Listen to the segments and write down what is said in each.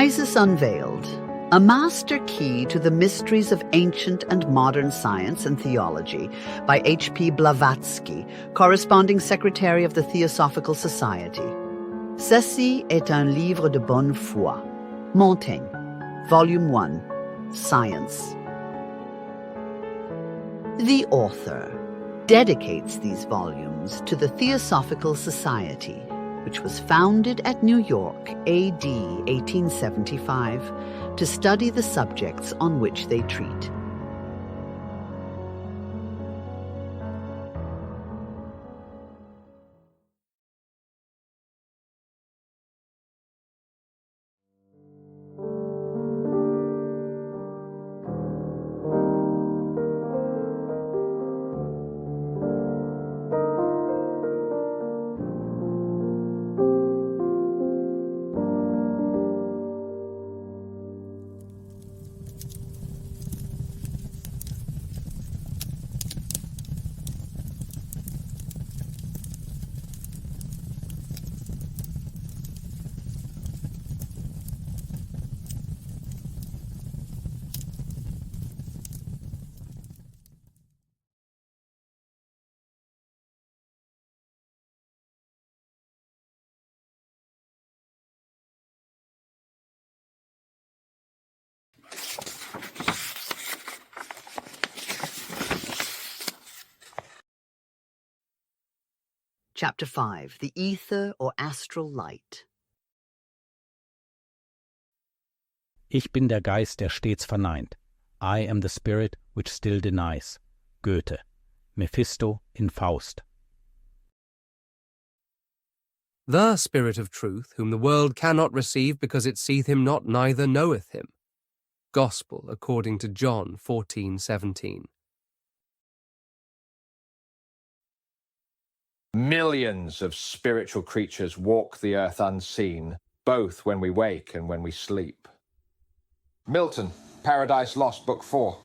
Crisis Unveiled, a master key to the mysteries of ancient and modern science and theology by H.P. Blavatsky, corresponding secretary of the Theosophical Society. Ceci est un livre de bonne foi. Montaigne, Volume 1, Science. The author dedicates these volumes to the Theosophical Society, which was founded at New York, A.D. 1875, to study the subjects on which they treat. Chapter 5. The Ether or Astral Light. Ich bin der Geist, der stets verneint. I am the spirit which still denies. Goethe. Mephisto in Faust. The Spirit of Truth, whom the world cannot receive because it seeth him not, neither knoweth him. Gospel according to John 14:17. Millions of spiritual creatures walk the earth unseen, both when we wake and when we sleep. Milton, Paradise Lost, Book 4.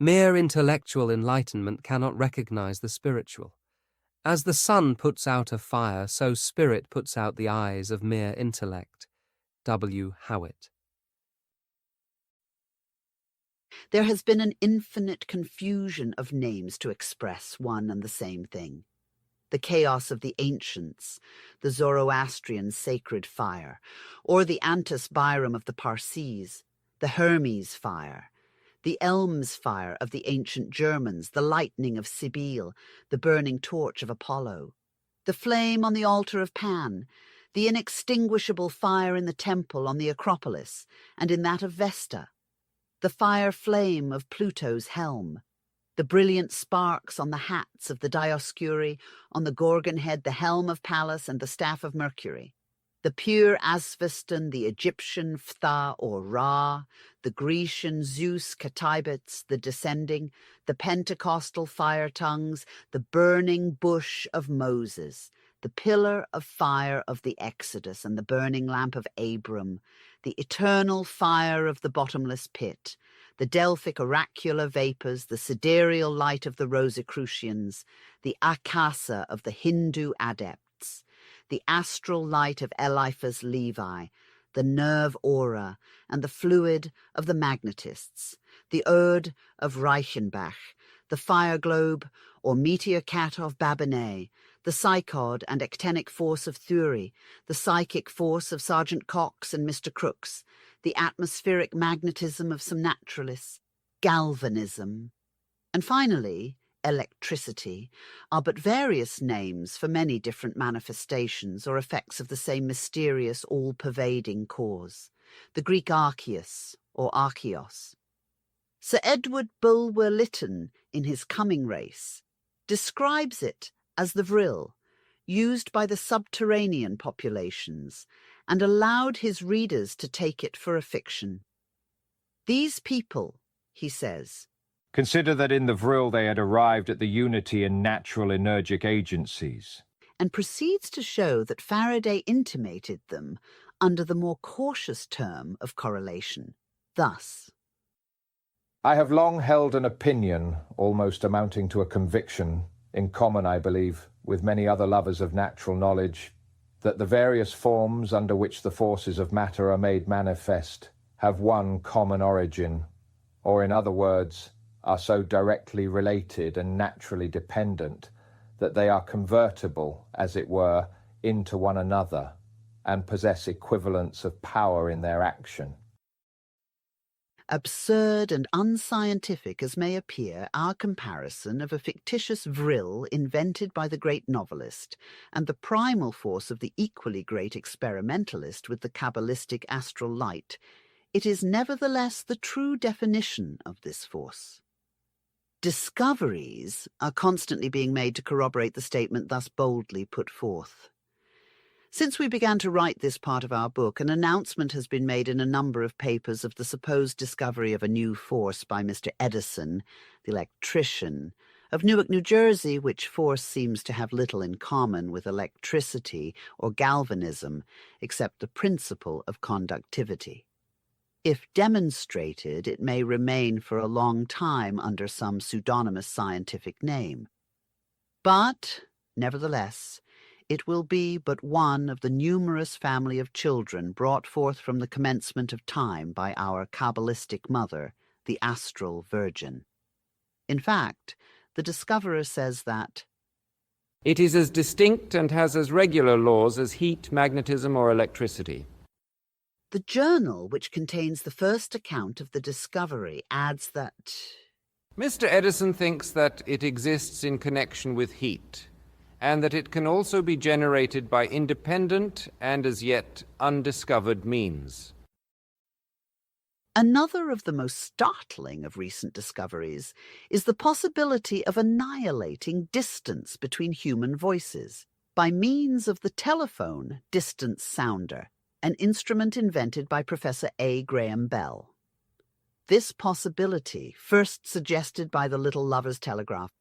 Mere intellectual enlightenment cannot recognize the spiritual. As the sun puts out a fire, so spirit puts out the eyes of mere intellect. W. Howitt. There has been an infinite confusion of names to express one and the same thing. The chaos of the ancients, the Zoroastrian sacred fire, or the Antis Bairam of the Parsees, the Hermes fire, the Elms fire of the ancient Germans, the lightning of Cybele, the burning torch of Apollo, the flame on the altar of Pan, the inextinguishable fire in the temple on the Acropolis and in that of Vesta, the fire flame of Pluto's helm, the brilliant sparks on the hats of the Dioscuri, on the Gorgon head, the helm of Pallas and the staff of Mercury, the pure Asveston, the Egyptian Phthah or Ra, the Grecian Zeus Katibets, the descending, the Pentecostal fire tongues, the burning bush of Moses, the pillar of fire of the Exodus and the burning lamp of Abram, the eternal fire of the bottomless pit, the Delphic oracular vapors, the sidereal light of the Rosicrucians, the Akasa of the Hindu adepts, the astral light of Eliphas Levi, the nerve aura and the fluid of the magnetists, the Erd of Reichenbach, the fire globe or meteor cat of Babinet, the psychod and actinic force of Thury, the psychic force of Sergeant Cox and Mr. Crooks, the atmospheric magnetism of some naturalists, galvanism, and finally, electricity, are but various names for many different manifestations or effects of the same mysterious, all-pervading cause, the Greek archeus or archeos. Sir Edward Bulwer-Lytton, in his Coming Race, describes it as the vril, used by the subterranean populations, and allowed his readers to take it for a fiction. These people, he says, consider that in the vril they had arrived at the unity in natural energic agencies. And proceeds to show that Faraday intimated them under the more cautious term of correlation. Thus, I have long held an opinion, almost amounting to a conviction, in common, I believe, with many other lovers of natural knowledge, that the various forms under which the forces of matter are made manifest have one common origin, or in other words, are so directly related and naturally dependent that they are convertible, as it were, into one another, and possess equivalents of power in their action. Absurd and unscientific as may appear our comparison of a fictitious vril invented by the great novelist and the primal force of the equally great experimentalist with the Kabbalistic astral light, it is nevertheless the true definition of this force. Discoveries are constantly being made to corroborate the statement thus boldly put forth. Since we began to write this part of our book, an announcement has been made in a number of papers of the supposed discovery of a new force by Mr. Edison, the electrician, of Newark, New Jersey, which force seems to have little in common with electricity or galvanism, except the principle of conductivity. If demonstrated, it may remain for a long time under some pseudonymous scientific name. But, nevertheless, it will be but one of the numerous family of children brought forth from the commencement of time by our Kabbalistic mother, the Astral Virgin. In fact, the discoverer says that it is as distinct and has as regular laws as heat, magnetism, or electricity. The journal which contains the first account of the discovery adds that Mr. Edison thinks that it exists in connection with heat, and that it can also be generated by independent and as yet undiscovered means. Another of the most startling of recent discoveries is the possibility of annihilating distance between human voices by means of the telephone distance sounder, an instrument invented by Professor A. Graham Bell. This possibility, first suggested by the Little Lover's Telegraph,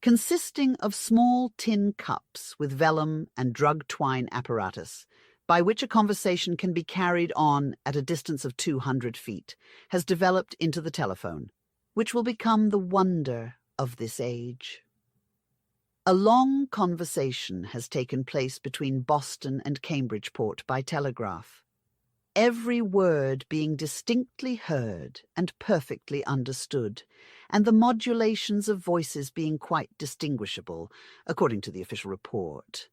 consisting of small tin cups with vellum and drug twine apparatus, by which a conversation can be carried on at a distance of 200 feet, has developed into the telephone, which will become the wonder of this age. A long conversation has taken place between Boston and Cambridgeport by telegraph, every word being distinctly heard and perfectly understood, and the modulations of voices being quite distinguishable, according to the official report.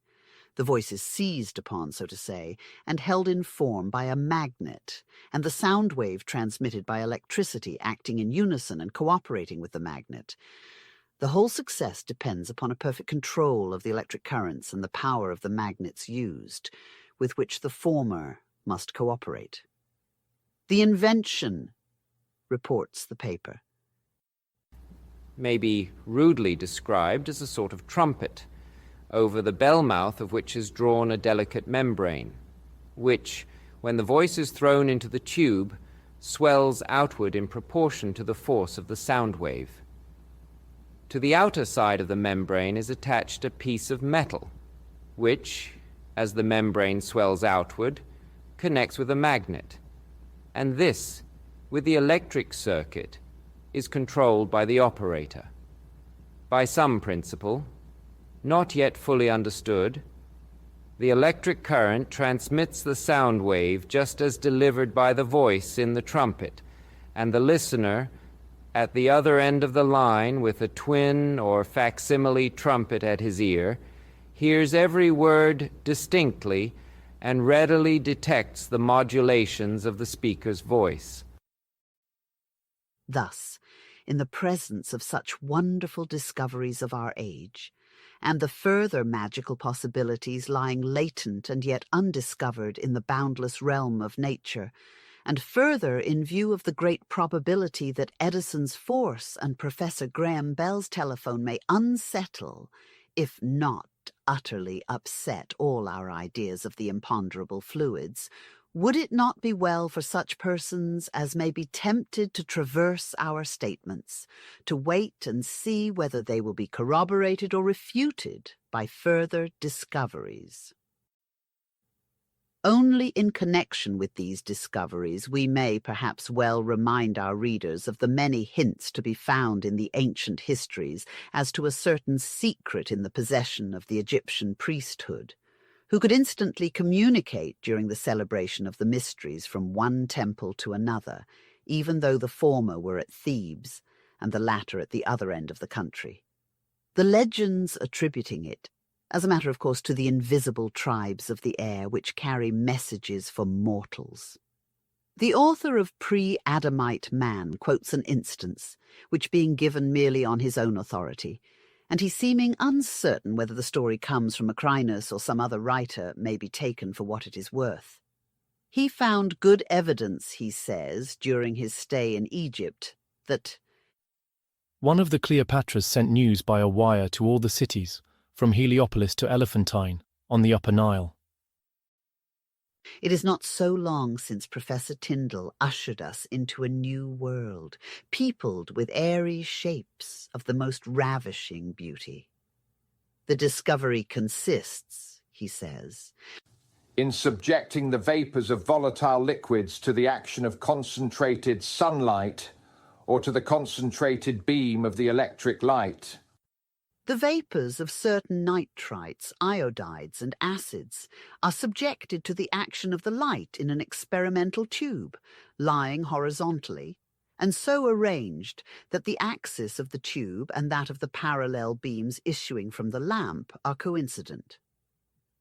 The voice is seized upon, so to say, and held in form by a magnet, and the sound wave transmitted by electricity acting in unison and cooperating with the magnet. The whole success depends upon a perfect control of the electric currents and the power of the magnets used, with which the former must cooperate. The invention, reports the paper, may be rudely described as a sort of trumpet, over the bell mouth of which is drawn a delicate membrane, which, when the voice is thrown into the tube, swells outward in proportion to the force of the sound wave. To the outer side of the membrane is attached a piece of metal, which, as the membrane swells outward, connects with a magnet, and this, with the electric circuit, is controlled by the operator. By some principle, not yet fully understood, the electric current transmits the sound wave just as delivered by the voice in the trumpet, and the listener, at the other end of the line with a twin or facsimile trumpet at his ear, hears every word distinctly and readily detects the modulations of the speaker's voice. Thus, in the presence of such wonderful discoveries of our age, and the further magical possibilities lying latent and yet undiscovered in the boundless realm of nature, and further in view of the great probability that Edison's force and Professor Graham Bell's telephone may unsettle, if not utterly upset, all our ideas of the imponderable fluids, would it not be well for such persons as may be tempted to traverse our statements, to wait and see whether they will be corroborated or refuted by further discoveries? Only in connection with these discoveries we may perhaps well remind our readers of the many hints to be found in the ancient histories as to a certain secret in the possession of the Egyptian priesthood, who could instantly communicate during the celebration of the mysteries from one temple to another, even though the former were at Thebes and the latter at the other end of the country. The legends attributing it, as a matter of course, to the invisible tribes of the air which carry messages for mortals. The author of Pre-Adamite Man quotes an instance, which being given merely on his own authority, and he seeming uncertain whether the story comes from Aquinas or some other writer may be taken for what it is worth. He found good evidence, he says, during his stay in Egypt, that one of the Cleopatras sent news by a wire to all the cities, from Heliopolis to Elephantine, on the Upper Nile. It is not so long since Professor Tyndall ushered us into a new world, peopled with airy shapes of the most ravishing beauty. The discovery consists, he says, in subjecting the vapours of volatile liquids to the action of concentrated sunlight or to the concentrated beam of the electric light. The vapours of certain nitrites, iodides, and acids are subjected to the action of the light in an experimental tube, lying horizontally, and so arranged that the axis of the tube and that of the parallel beams issuing from the lamp are coincident.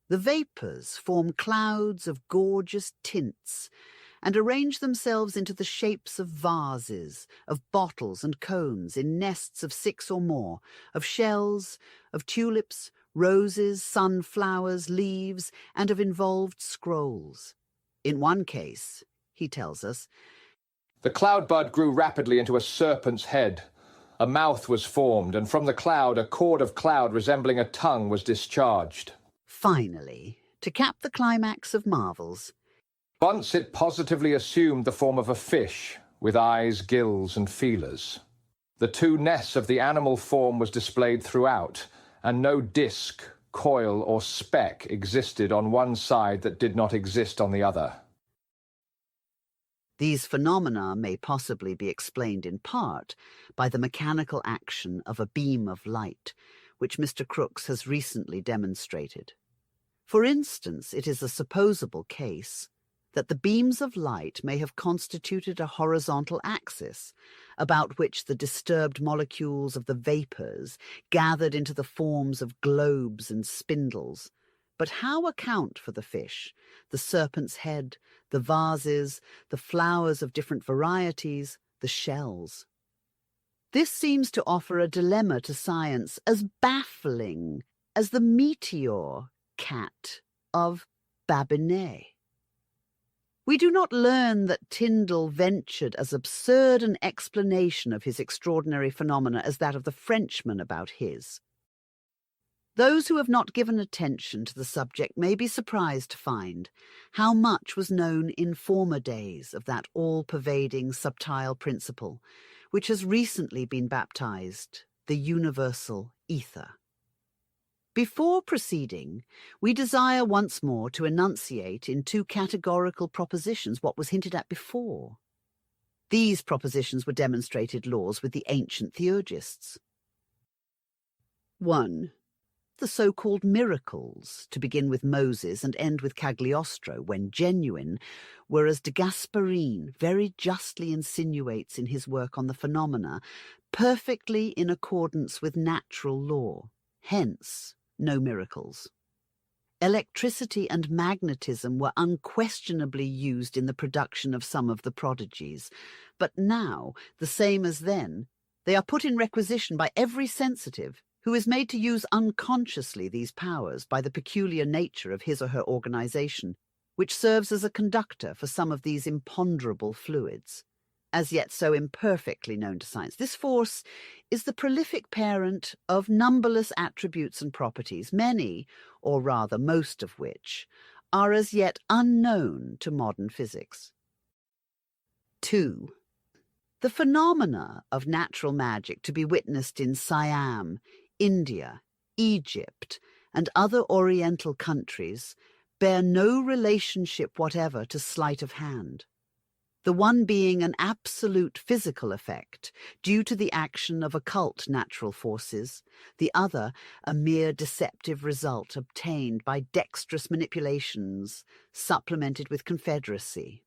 The vapours form clouds of gorgeous tints and arrange themselves into the shapes of vases, of bottles and cones in nests of 6 or more, of shells, of tulips, roses, sunflowers, leaves, and of involved scrolls. In one case, he tells us, the cloud bud grew rapidly into a serpent's head. A mouth was formed, and from the cloud a cord of cloud resembling a tongue was discharged. Finally, to cap the climax of marvels, once it positively assumed the form of a fish, with eyes, gills, and feelers. The 2 nests of the animal form was displayed throughout, and no disc, coil, or speck existed on one side that did not exist on the other. These phenomena may possibly be explained in part by the mechanical action of a beam of light, which Mr. Crookes has recently demonstrated. For instance, it is a supposable case that the beams of light may have constituted a horizontal axis, about which the disturbed molecules of the vapours gathered into the forms of globes and spindles. But how account for the fish, the serpent's head, the vases, the flowers of different varieties, the shells? This seems to offer a dilemma to science as baffling as the meteor cat of Babinet. We do not learn that Tyndall ventured as absurd an explanation of his extraordinary phenomena as that of the Frenchman about his. Those who have not given attention to the subject may be surprised to find how much was known in former days of that all-pervading subtile principle, which has recently been baptized the universal ether. Before proceeding, we desire once more to enunciate in 2 categorical propositions what was hinted at before. These propositions were demonstrated laws with the ancient theurgists. 1. The so-called miracles, to begin with Moses and end with Cagliostro, when genuine, were, as de Gasparin very justly insinuates in his work on the phenomena, perfectly in accordance with natural law, hence no miracles. Electricity and magnetism were unquestionably used in the production of some of the prodigies, but now, the same as then, they are put in requisition by every sensitive who is made to use unconsciously these powers by the peculiar nature of his or her organization, which serves as a conductor for some of these imponderable fluids. As yet so imperfectly known to science, this force is the prolific parent of numberless attributes and properties, many, or rather most of which, are as yet unknown to modern physics. 2. The phenomena of natural magic to be witnessed in Siam, India, Egypt, and other Oriental countries bear no relationship whatever to sleight of hand. the one being an absolute physical effect due to the action of occult natural forces, the other a mere deceptive result obtained by dexterous manipulations supplemented with confederacy.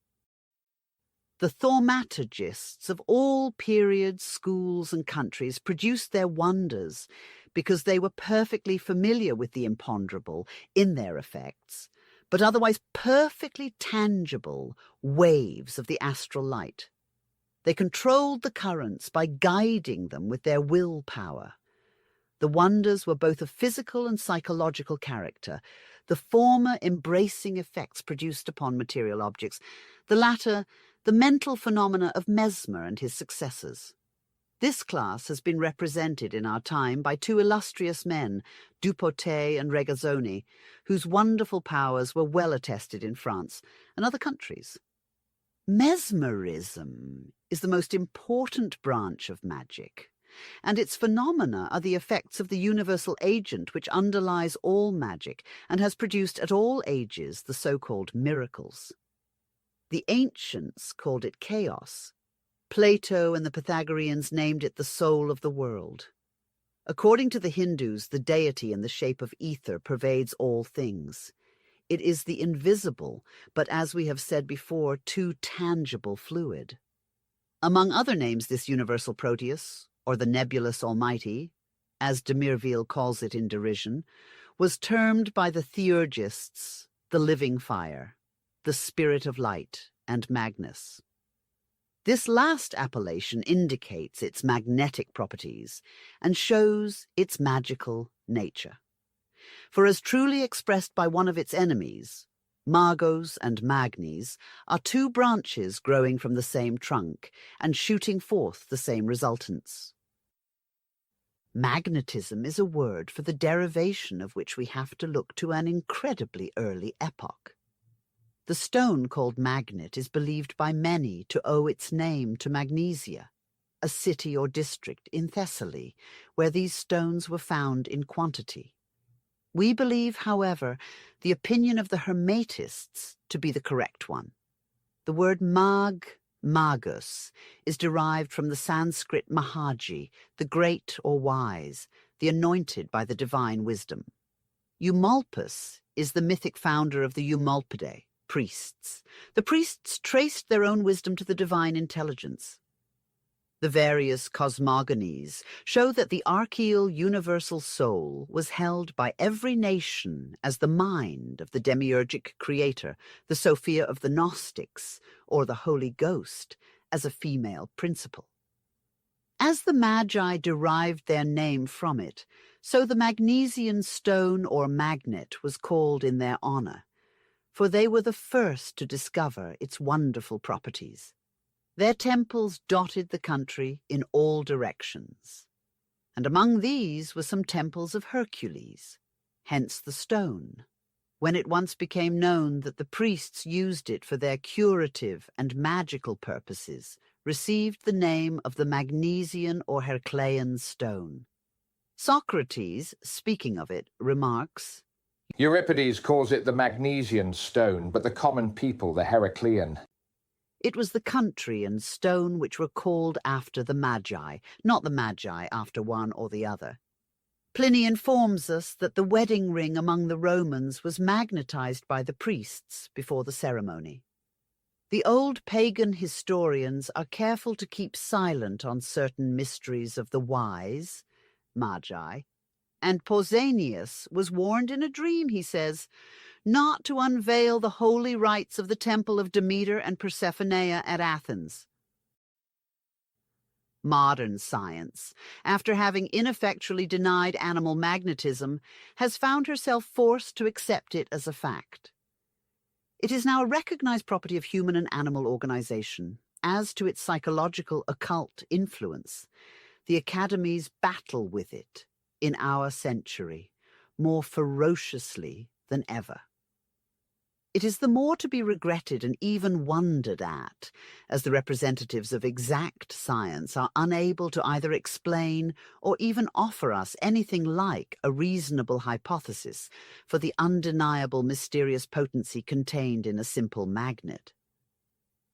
The thaumaturgists of all periods, schools, and countries produced their wonders because they were perfectly familiar with the imponderable in their effects, but otherwise perfectly tangible waves of the astral light. They controlled the currents by guiding them with their willpower. The wonders were both of physical and psychological character, the former embracing effects produced upon material objects, the latter the mental phenomena of Mesmer and his successors. This class has been represented in our time by two illustrious men, Dupotet and Regazzoni, whose wonderful powers were well attested in France and other countries. Mesmerism is the most important branch of magic, and its phenomena are the effects of the universal agent which underlies all magic and has produced at all ages the so-called miracles. The ancients called it chaos. Plato and the Pythagoreans named it the soul of the world. According to the Hindus, the deity in the shape of ether pervades all things. It is the invisible, but as we have said before, too tangible fluid. Among other names, this universal Proteus, or the nebulous Almighty, as de Mirville calls it in derision, was termed by the theurgists the living fire, the spirit of light, and Magnus. This last appellation indicates its magnetic properties and shows its magical nature. For as truly expressed by one of its enemies, Magos and Magnes are two branches growing from the same trunk and shooting forth the same resultants. Magnetism is a word for the derivation of which we have to look to an incredibly early epoch. The stone called magnet is believed by many to owe its name to Magnesia, a city or district in Thessaly, where these stones were found in quantity. We believe, however, the opinion of the Hermetists to be the correct one. The word magus, is derived from the Sanskrit Mahaji, the great or wise, the anointed by the divine wisdom. Eumolpus is the mythic founder of the Eumolpidae, priests. The priests traced their own wisdom to the divine intelligence. The various cosmogonies show that the archeal universal soul was held by every nation as the mind of the demiurgic creator, the Sophia of the Gnostics, or the Holy Ghost, as a female principle. As the Magi derived their name from it, so the Magnesian stone or magnet was called in their honor, for they were the first to discover its wonderful properties. Their temples dotted the country in all directions, and among these were some temples of Hercules, hence the stone, when it once became known that the priests used it for their curative and magical purposes, received the name of the Magnesian or Heraclean stone. Socrates, speaking of it, remarks, Euripides calls it the Magnesian stone, but the common people the Heraclean. It was the country and stone which were called after the Magi, not the Magi after one or the other. Pliny informs us that the wedding ring among the Romans was magnetized by the priests before the ceremony. The old pagan historians are careful to keep silent on certain mysteries of the wise, Magi, and Pausanias was warned in a dream, he says, not to unveil the holy rites of the temple of Demeter and Persephoneia at Athens. Modern science, after having ineffectually denied animal magnetism, has found herself forced to accept it as a fact. It is now a recognized property of human and animal organization. As to its psychological occult influence, the academies battle with it in our century more ferociously than ever. It is the more to be regretted and even wondered at, as the representatives of exact science are unable to either explain or even offer us anything like a reasonable hypothesis for the undeniable mysterious potency contained in a simple magnet.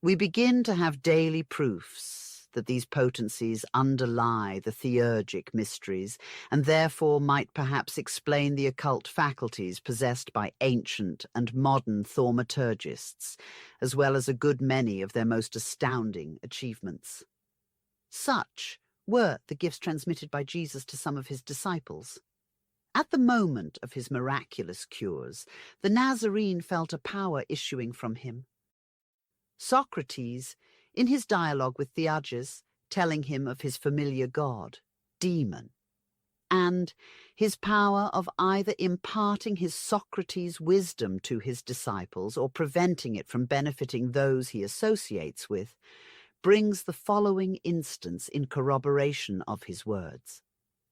We begin to have daily proofs that these potencies underlie the theurgic mysteries, and therefore might perhaps explain the occult faculties possessed by ancient and modern thaumaturgists, as well as a good many of their most astounding achievements. Such were the gifts transmitted by Jesus to some of his disciples. At the moment of his miraculous cures, the Nazarene felt a power issuing from him. Socrates, in his dialogue with Theages, telling him of his familiar god, demon, and his power of either imparting his Socrates wisdom to his disciples or preventing it from benefiting those he associates with, brings the following instance in corroboration of his words.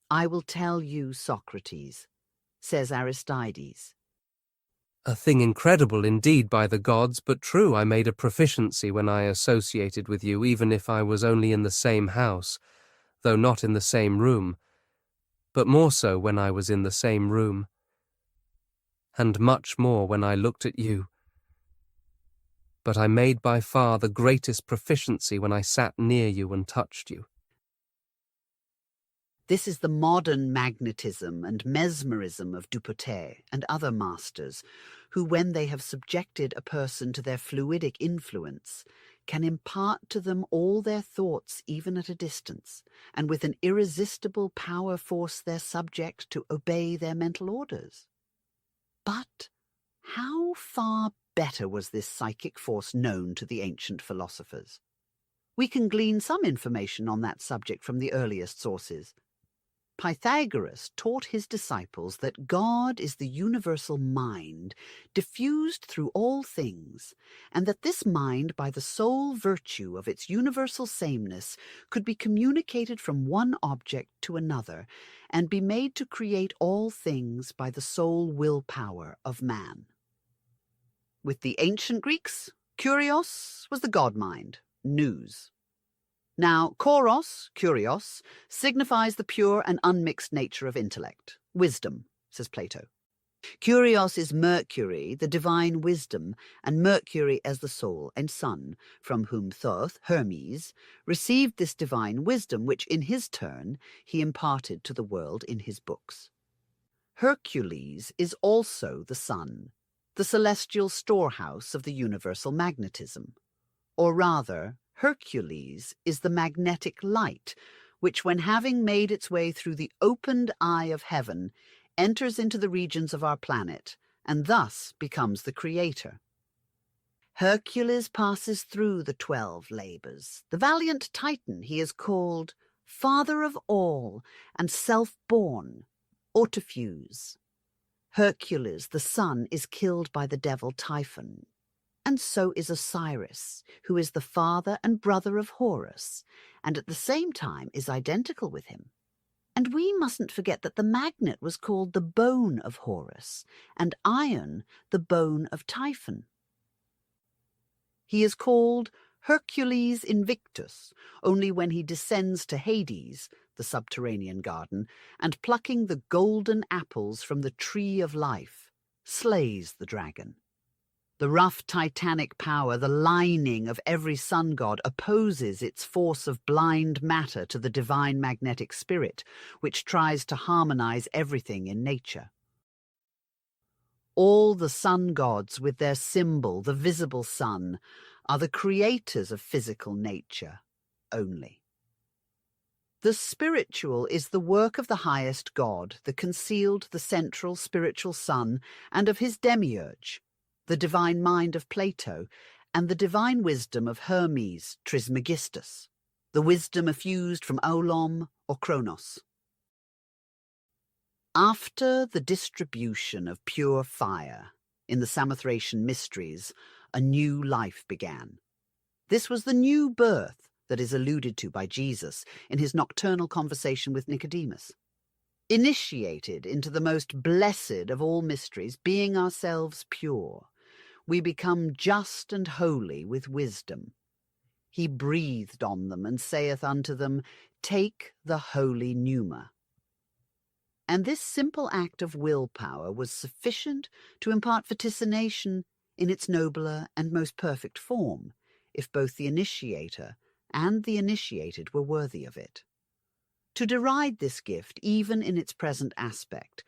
"I will tell you, Socrates," says Aristides. A thing incredible indeed by the gods, but true. I made a proficiency when I associated with you, even if I was only in the same house, though not in the same room, but more so when I was in the same room, and much more when I looked at you. But I made by far the greatest proficiency when I sat near you and touched you. This is the modern magnetism and mesmerism of Dupotet and other masters, who, when they have subjected a person to their fluidic influence, can impart to them all their thoughts even at a distance, and with an irresistible power force their subject to obey their mental orders. But how far better was this psychic force known to the ancient philosophers? We can glean some information on that subject from the earliest sources. Pythagoras taught his disciples that God is the universal mind diffused through all things, and that this mind, by the sole virtue of its universal sameness, could be communicated from one object to another, and be made to create all things by the sole willpower of man. With the ancient Greeks, kurios was the god mind, nous. Now, koros, kurios, signifies the pure and unmixed nature of intellect, wisdom, says Plato. Kurios is Mercury, the divine wisdom, and Mercury as the soul and sun, from whom Thoth, Hermes, received this divine wisdom, which in his turn he imparted to the world in his books. Hercules is also the sun, the celestial storehouse of the universal magnetism, or rather, Hercules is the magnetic light, which, when having made its way through the opened eye of heaven, enters into the regions of our planet, and thus becomes the creator. Hercules passes through the 12 labours. The valiant Titan he is called Father of all, and self-born, Autophus. Hercules, the sun, is killed by the devil Typhon. And so is Osiris, who is the father and brother of Horus, and at the same time is identical with him. And we mustn't forget that the magnet was called the bone of Horus, and iron the bone of Typhon. He is called Hercules Invictus only when he descends to Hades, the subterranean garden, and plucking the golden apples from the tree of life, slays the dragon. The rough titanic power, the lining of every sun god, opposes its force of blind matter to the divine magnetic spirit, which tries to harmonize everything in nature. All the sun gods, with their symbol, the visible sun, are the creators of physical nature only. The spiritual is the work of the highest god, the concealed, the central spiritual sun, and of his demiurge, the divine mind of Plato, and the divine wisdom of Hermes Trismegistus, the wisdom effused from Oolom or Kronos. After the distribution of pure fire in the Samothracian mysteries, a new life began. This was the new birth that is alluded to by Jesus in his nocturnal conversation with Nicodemus. Initiated into the most blessed of all mysteries, being ourselves pure, we become just and holy with wisdom. He breathed on them and saith unto them, Take the holy pneuma. And this simple act of willpower was sufficient to impart vaticination in its nobler and most perfect form, if both the initiator and the initiated were worthy of it. To deride this gift, even in its present aspect,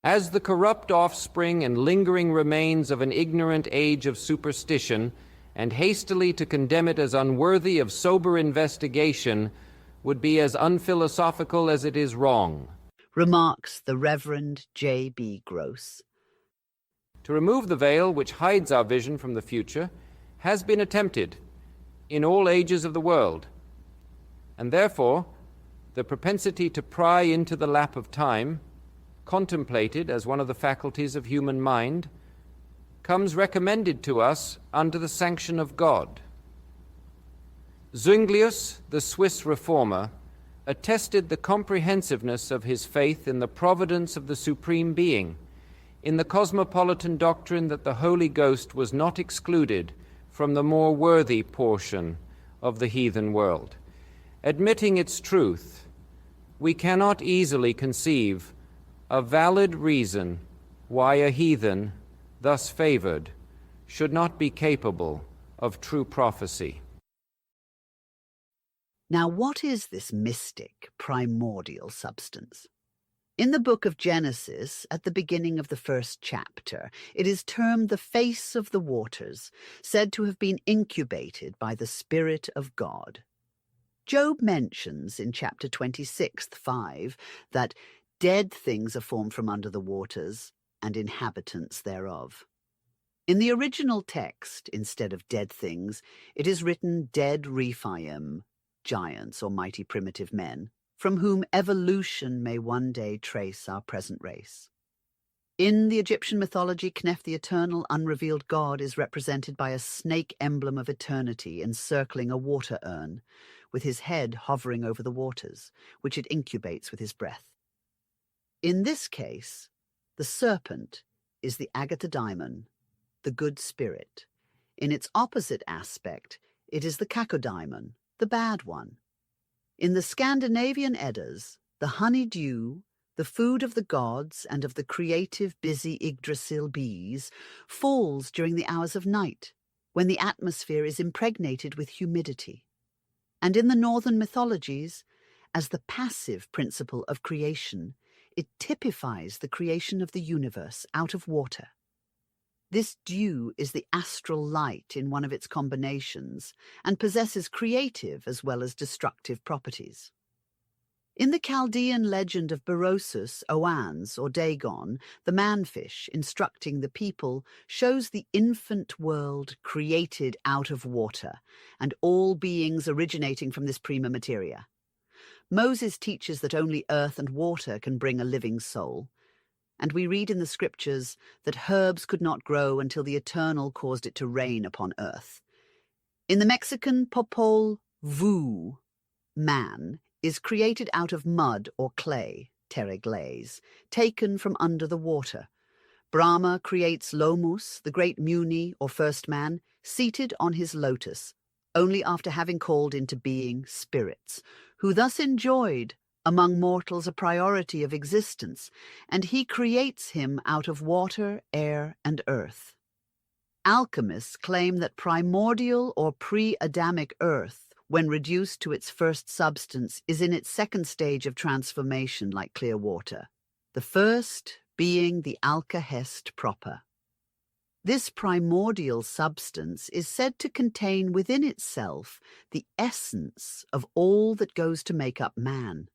as the corrupt offspring and lingering remains of an ignorant age of superstition, and hastily to condemn it as unworthy of sober investigation, would be as unphilosophical as it is wrong. remarks the Reverend J.B. Gross. To remove the veil which hides our vision from the future has been attempted in all ages of the world, and therefore the propensity to pry into the lap of time, contemplated as one of the faculties of human mind, comes recommended to us under the sanction of God. Zuinglius, the Swiss reformer, attested the comprehensiveness of his faith in the providence of the Supreme Being, in the cosmopolitan doctrine that the Holy Ghost was not excluded from the more worthy portion of the heathen world. Admitting its truth, we cannot easily conceive a valid reason why a heathen, thus favored, should not be capable of true prophecy. Now, what is this mystic, primordial substance? In the book of Genesis, at the beginning of the first chapter, it is termed the face of the waters, said to have been incubated by the Spirit of God. Job mentions in chapter 26, 5, that dead things are formed from under the waters, and inhabitants thereof. In the original text, instead of dead things, it is written dead Rephaim, giants or mighty primitive men, from whom evolution may one day trace our present race. In the Egyptian mythology, Kneph, the eternal, unrevealed god, is represented by a snake emblem of eternity encircling a water urn, with his head hovering over the waters, which it incubates with his breath. In this case, the serpent is the agathadaimon, the good spirit. In its opposite aspect, it is the kakodaimon, the bad one. In the Scandinavian Eddas, the honey-dew, the food of the gods and of the creative busy Yggdrasil bees, falls during the hours of night, when the atmosphere is impregnated with humidity. And in the northern mythologies, as the passive principle of creation, it typifies the creation of the universe out of water. This dew is the astral light in one of its combinations, and possesses creative as well as destructive properties. In the Chaldean legend of Berosus, Oannes, or Dagon, the manfish instructing the people shows the infant world created out of water, and all beings originating from this prima materia. Moses teaches that only earth and water can bring a living soul, and we read in the scriptures that herbs could not grow until the Eternal caused it to rain upon earth. In the Mexican Popol Vuh, man is created out of mud or clay, terre glaze, taken from under the water. Brahma creates Lomus, the great Muni or first man, seated on his lotus, only after having called into being spirits, who thus enjoyed among mortals a priority of existence, and he creates him out of water, air, and earth. Alchemists claim that primordial or pre-Adamic earth, when reduced to its first substance, is in its second stage of transformation like clear water, the first being the alkahest proper. This primordial substance is said to contain within itself the essence of all that goes to make up man.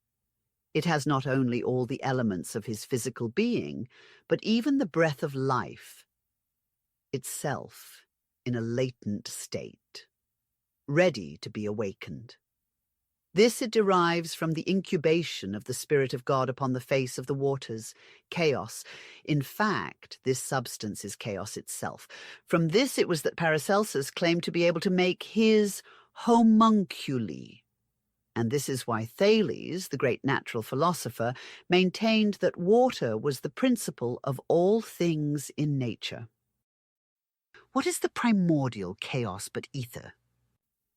It has not only all the elements of his physical being, but even the breath of life itself in a latent state, ready to be awakened. This it derives from the incubation of the Spirit of God upon the face of the waters, chaos. In fact, this substance is chaos itself. From this it was that Paracelsus claimed to be able to make his homunculi. And this is why Thales, the great natural philosopher, maintained that water was the principle of all things in nature. What is the primordial chaos but ether?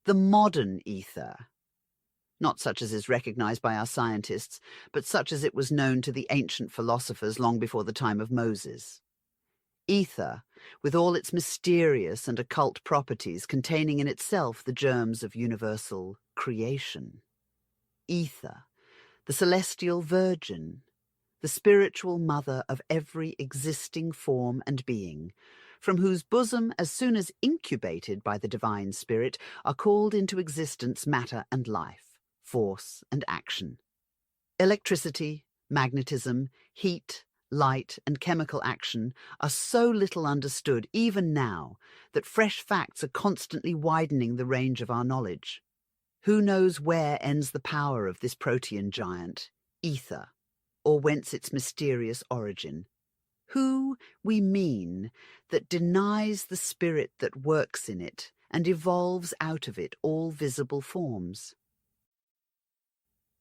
The modern ether. Not such as is recognized by our scientists, but such as it was known to the ancient philosophers long before the time of Moses. Ether, with all its mysterious and occult properties containing in itself the germs of universal creation. Ether, the celestial virgin, the spiritual mother of every existing form and being, from whose bosom, as soon as incubated by the divine spirit, are called into existence matter and life, force and action. Electricity, magnetism, heat, light, and chemical action are so little understood even now that fresh facts are constantly widening the range of our knowledge. Who knows where ends the power of this protean giant, ether, or whence its mysterious origin? Who, we mean, that denies the spirit that works in it and evolves out of it all visible forms?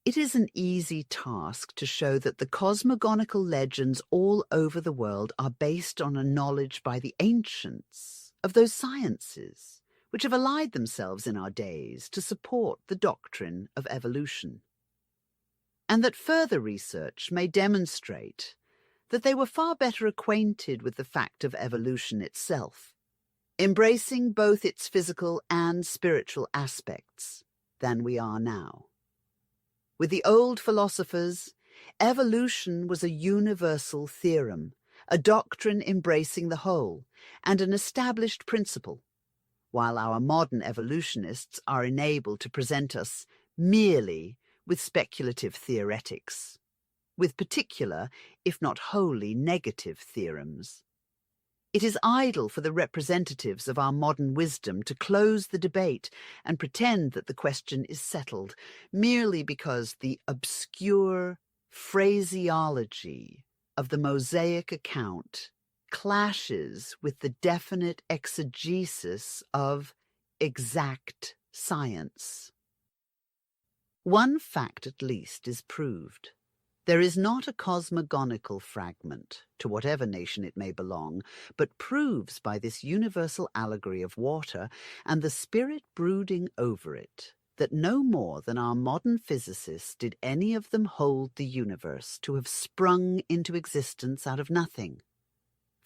It is an easy task to show that the cosmogonical legends all over the world are based on a knowledge by the ancients of those sciences which have allied themselves in our days to support the doctrine of evolution, and that further research may demonstrate that they were far better acquainted with the fact of evolution itself, embracing both its physical and spiritual aspects, than we are now. With the old philosophers, evolution was a universal theorem, a doctrine embracing the whole, and an established principle, while our modern evolutionists are enabled to present us merely with speculative theoretics, with particular, if not wholly, negative theorems. It is idle for the representatives of our modern wisdom to close the debate and pretend that the question is settled merely because the obscure phraseology of the Mosaic account clashes with the definite exegesis of exact science. One fact at least is proved. There is not a cosmogonical fragment, to whatever nation it may belong, but proves by this universal allegory of water and the spirit brooding over it that no more than our modern physicists did any of them hold the universe to have sprung into existence out of nothing.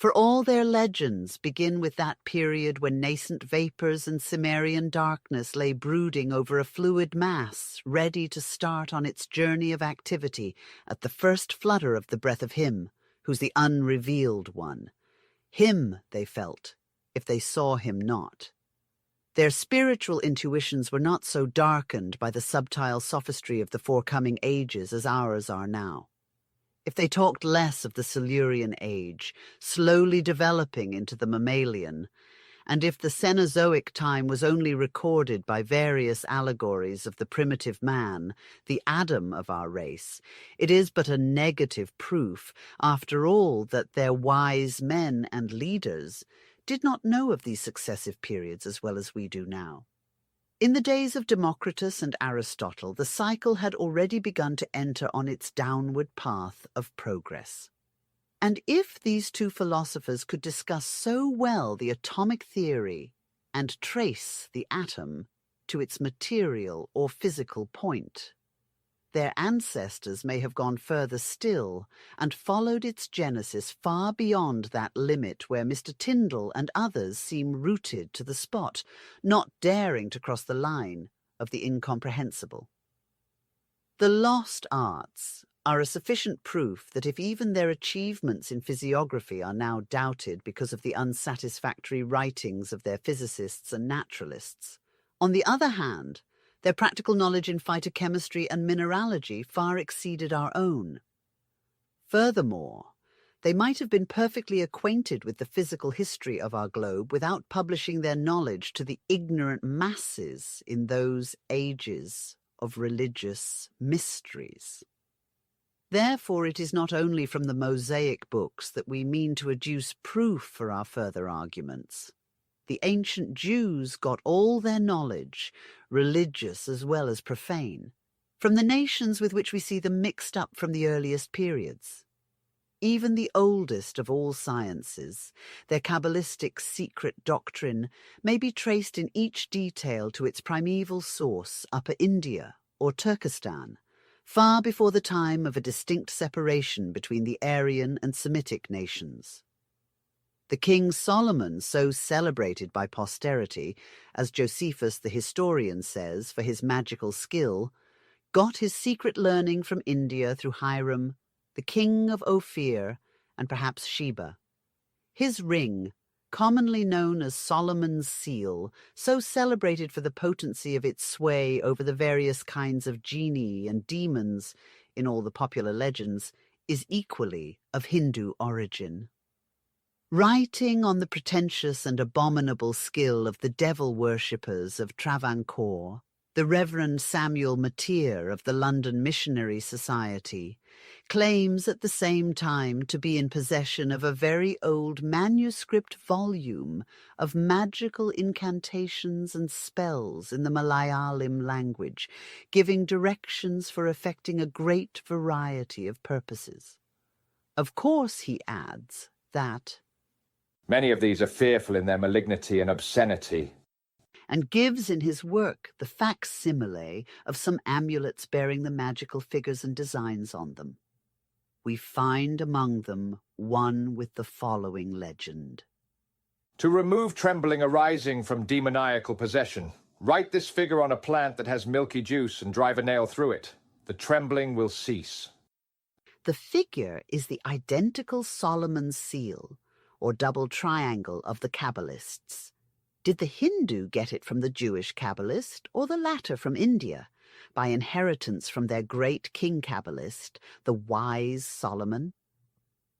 For all their legends begin with that period when nascent vapors and Cimmerian darkness lay brooding over a fluid mass, ready to start on its journey of activity at the first flutter of the breath of him who's the unrevealed one. Him they felt, if they saw him not. Their spiritual intuitions were not so darkened by the subtile sophistry of the forecoming ages as ours are now. If they talked less of the Silurian age, slowly developing into the mammalian, and if the Cenozoic time was only recorded by various allegories of the primitive man, the Adam of our race, it is but a negative proof, after all, that their wise men and leaders did not know of these successive periods as well as we do now. In the days of Democritus and Aristotle, the cycle had already begun to enter on its downward path of progress. And if these two philosophers could discuss so well the atomic theory and trace the atom to its material or physical point, their ancestors may have gone further still and followed its genesis far beyond that limit where Mr. Tyndall and others seem rooted to the spot, not daring to cross the line of the incomprehensible. The lost arts are a sufficient proof that if even their achievements in physiography are now doubted because of the unsatisfactory writings of their physicists and naturalists, on the other hand, their practical knowledge in phytochemistry and mineralogy far exceeded our own. Furthermore, they might have been perfectly acquainted with the physical history of our globe without publishing their knowledge to the ignorant masses in those ages of religious mysteries. Therefore, it is not only from the Mosaic books that we mean to adduce proof for our further arguments. The ancient Jews got all their knowledge, religious as well as profane, from the nations with which we see them mixed up from the earliest periods. Even the oldest of all sciences, their Kabbalistic secret doctrine, may be traced in each detail to its primeval source, Upper India or Turkestan, far before the time of a distinct separation between the Aryan and Semitic nations. The King Solomon, so celebrated by posterity, as Josephus the historian says for his magical skill, got his secret learning from India through Hiram, the king of Ophir, and perhaps Sheba. His ring, commonly known as Solomon's seal, so celebrated for the potency of its sway over the various kinds of genii and demons in all the popular legends, is equally of Hindu origin. Writing on the pretentious and abominable skill of the devil worshippers of Travancore, the Reverend Samuel Matier of the London Missionary Society claims at the same time to be in possession of a very old manuscript volume of magical incantations and spells in the Malayalam language, giving directions for effecting a great variety of purposes. Of course, he adds that many of these are fearful in their malignity and obscenity, and gives in his work the facsimile of some amulets bearing the magical figures and designs on them. We find among them one with the following legend. To remove trembling arising from demoniacal possession, write this figure on a plant that has milky juice and drive a nail through it. The trembling will cease. The figure is the identical Solomon's seal, or double triangle of the Kabbalists. Did the Hindu get it from the Jewish Kabbalist, or the latter from India, by inheritance from their great king Kabbalist, the wise Solomon?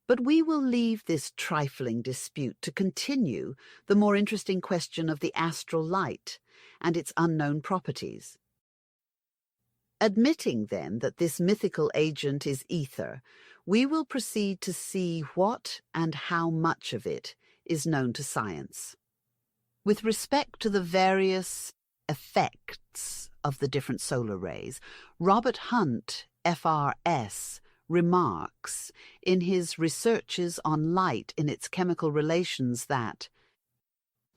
But we will leave this trifling dispute to continue the more interesting question of the astral light and its unknown properties. Admitting, then, that this mythical agent is ether, we will proceed to see what and how much of it is known to science. With respect to the various effects of the different solar rays, Robert Hunt, FRS, remarks in his researches on light in its chemical relations that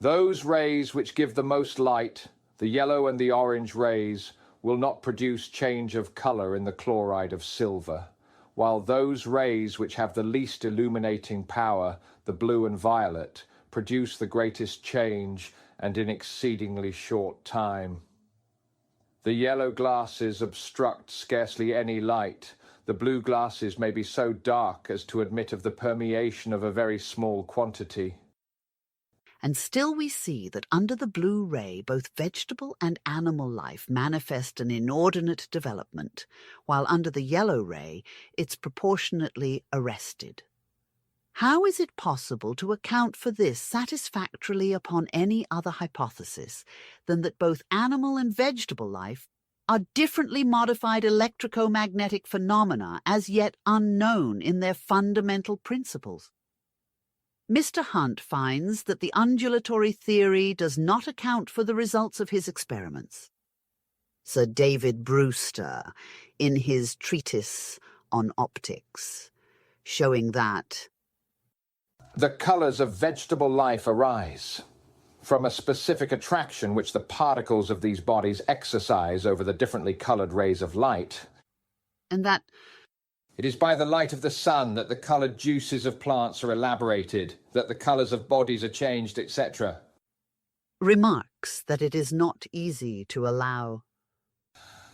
those rays which give the most light, the yellow and the orange rays, will not produce change of colour in the chloride of silver, while those rays which have the least illuminating power, the blue and violet, produce the greatest change and in exceedingly short time. The yellow glasses obstruct scarcely any light. The blue glasses may be so dark as to admit of the permeation of a very small quantity. And still we see that under the blue ray both vegetable and animal life manifest an inordinate development, while under the yellow ray it's proportionately arrested. How is it possible to account for this satisfactorily upon any other hypothesis than that both animal and vegetable life are differently modified electromagnetic phenomena as yet unknown in their fundamental principles? Mr. Hunt finds that the undulatory theory does not account for the results of his experiments. Sir David Brewster, in his treatise on optics, showing that the colours of vegetable life arise from a specific attraction which the particles of these bodies exercise over the differently coloured rays of light, and that it is by the light of the sun that the coloured juices of plants are elaborated, that the colours of bodies are changed, etc. remarks that it is not easy to allow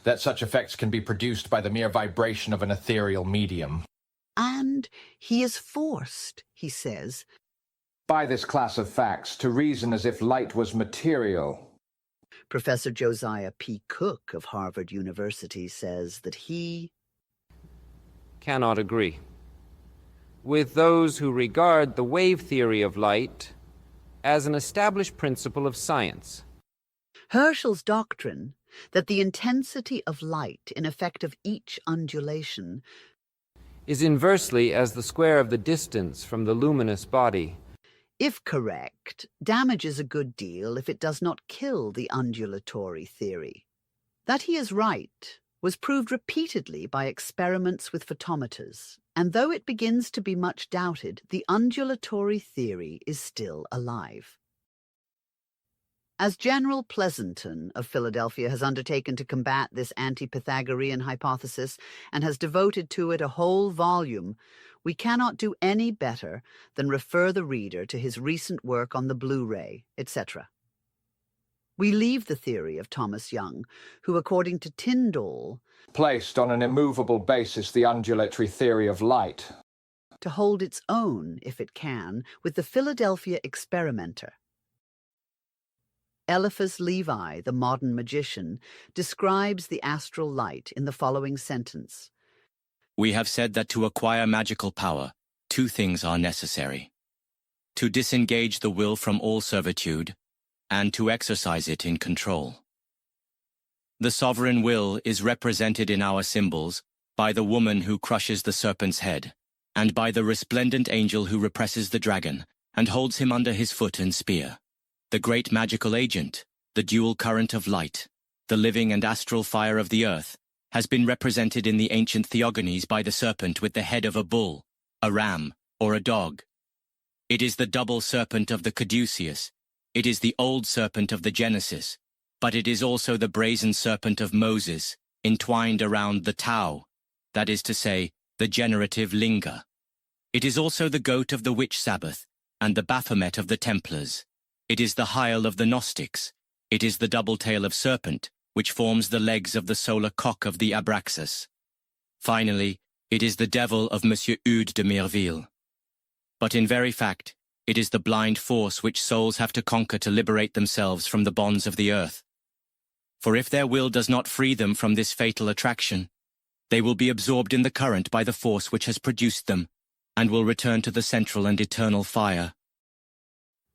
that such effects can be produced by the mere vibration of an ethereal medium. And he is forced, he says, by this class of facts to reason as if light was material. Professor Josiah P. Cook of Harvard University says that he cannot agree with those who regard the wave theory of light as an established principle of science. Herschel's doctrine that the intensity of light in effect of each undulation is inversely as the square of the distance from the luminous body, if correct, damages a good deal if it does not kill the undulatory theory. That he is right was proved repeatedly by experiments with photometers, and though it begins to be much doubted, the undulatory theory is still alive. As General Pleasanton of Philadelphia has undertaken to combat this anti-Pythagorean hypothesis and has devoted to it a whole volume, We cannot do any better than refer the reader to his recent work on the Blu-ray, etc. We leave the theory of Thomas Young, who, according to Tyndall, placed on an immovable basis the undulatory theory of light, to hold its own, if it can, with the Philadelphia experimenter. Eliphas Levi, the modern magician, describes the astral light in the following sentence. We have said that to acquire magical power, two things are necessary: to disengage the will from all servitude, and to exercise it in control. The sovereign will is represented in our symbols by the woman who crushes the serpent's head, and by the resplendent angel who represses the dragon and holds him under his foot and spear. The great magical agent, the dual current of light, the living and astral fire of the earth, has been represented in the ancient theogonies by the serpent with the head of a bull, a ram, or a dog. It is the double serpent of the caduceus. It is the old serpent of the Genesis, but it is also the brazen serpent of Moses, entwined around the Tau, that is to say, the generative linga. It is also the goat of the witch Sabbath, and the Baphomet of the Templars. It is the Hyel of the Gnostics. It is the double tail of serpent, which forms the legs of the solar cock of the Abraxas. Finally, it is the devil of Monsieur Eudes de Mireville. But in very fact, it is the blind force which souls have to conquer to liberate themselves from the bonds of the earth. For if their will does not free them from this fatal attraction, they will be absorbed in the current by the force which has produced them, and will return to the central and eternal fire.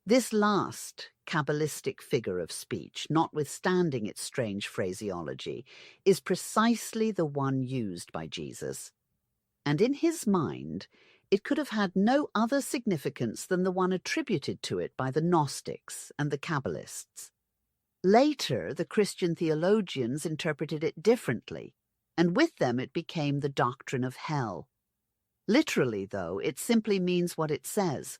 This last Kabbalistic figure of speech, notwithstanding its strange phraseology, is precisely the one used by Jesus. And in his mind, it could have had no other significance than the one attributed to it by the Gnostics and the Kabbalists. Later, the Christian theologians interpreted it differently, and with them it became the doctrine of hell. Literally, though, it simply means what it says: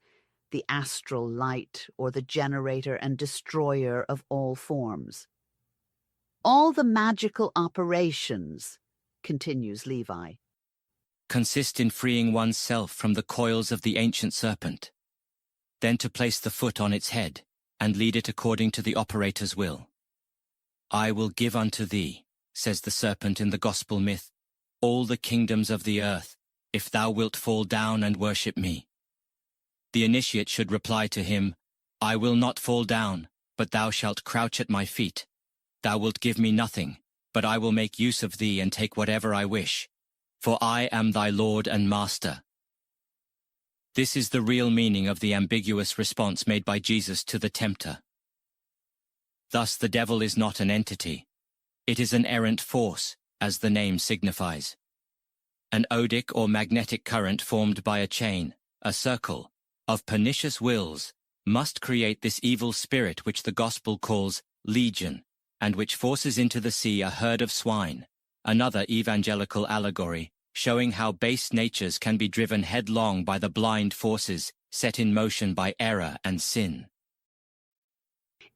the astral light, or the generator and destroyer of all forms. All the magical operations, continues Levi, consist in freeing oneself from the coils of the ancient serpent, then to place the foot on its head, and lead it according to the operator's will. I will give unto thee, says the serpent in the gospel myth, all the kingdoms of the earth, if thou wilt fall down and worship me. The initiate should reply to him, I will not fall down, but thou shalt crouch at my feet. Thou wilt give me nothing, but I will make use of thee and take whatever I wish, for I am thy Lord and Master. This is the real meaning of the ambiguous response made by Jesus to the tempter. Thus the devil is not an entity. It is an errant force, as the name signifies. An odic or magnetic current formed by a chain, a circle, of pernicious wills must create this evil spirit which the gospel calls legion, and which forces into the sea a herd of swine, another evangelical allegory showing how base natures can be driven headlong by the blind forces set in motion by error and sin.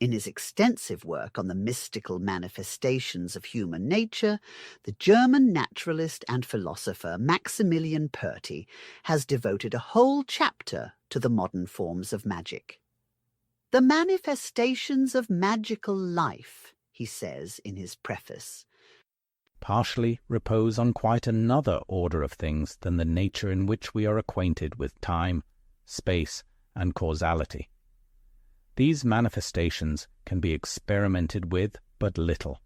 In his extensive work on the mystical manifestations of human nature, the German naturalist and philosopher Maximilian Perti has devoted a whole chapter to the modern forms of magic. The manifestations of magical life, he says in his preface, partially repose on quite another order of things than the nature in which we are acquainted with time, space, and causality. These manifestations can be experimented with but little.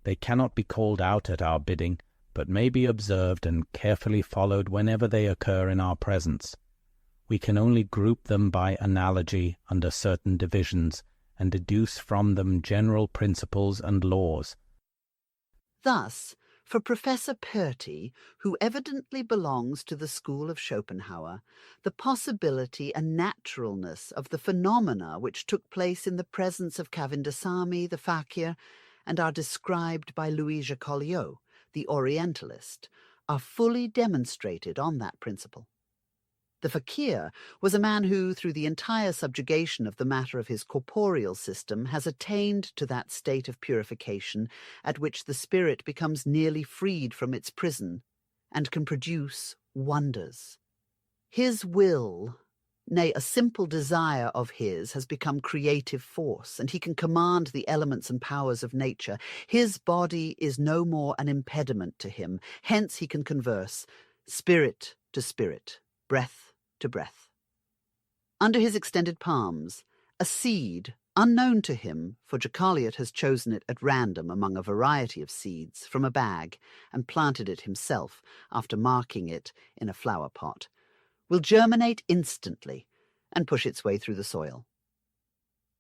They cannot be called out at our bidding, but may be observed and carefully followed whenever they occur in our presence. We can only group them by analogy under certain divisions, and deduce from them general principles and laws. Thus, for Professor Perti, who evidently belongs to the school of Schopenhauer, the possibility and naturalness of the phenomena which took place in the presence of Kavindasamy, the fakir, and are described by Louis Jacoliot, the Orientalist, are fully demonstrated on that principle. The fakir was a man who, through the entire subjugation of the matter of his corporeal system, has attained to that state of purification at which the spirit becomes nearly freed from its prison and can produce wonders. His will, nay, a simple desire of his, has become creative force, and he can command the elements and powers of nature. His body is no more an impediment to him. Hence he can converse, spirit to spirit, breath to breath. Under his extended palms, a seed, unknown to him, for Deucaliot has chosen it at random among a variety of seeds from a bag and planted it himself after marking it in a flower pot, will germinate instantly and push its way through the soil.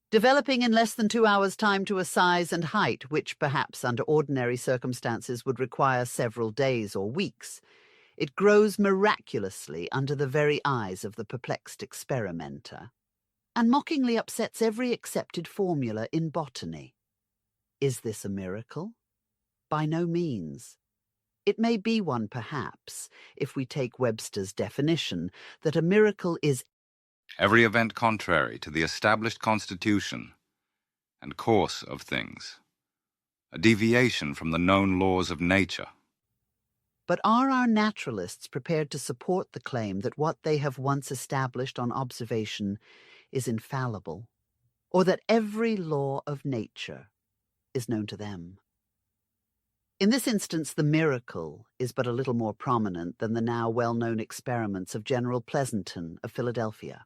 Developing in less than 2 hours' time to a size and height which perhaps under ordinary circumstances would require several days or weeks, it grows miraculously under the very eyes of the perplexed experimenter, and mockingly upsets every accepted formula in botany. Is this a miracle? By no means. It may be one, perhaps, if we take Webster's definition, that a miracle is every event contrary to the established constitution and course of things, a deviation from the known laws of nature. But are our naturalists prepared to support the claim that what they have once established on observation is infallible, or that every law of nature is known to them? In this instance, the miracle is but a little more prominent than the now well-known experiments of General Pleasanton of Philadelphia.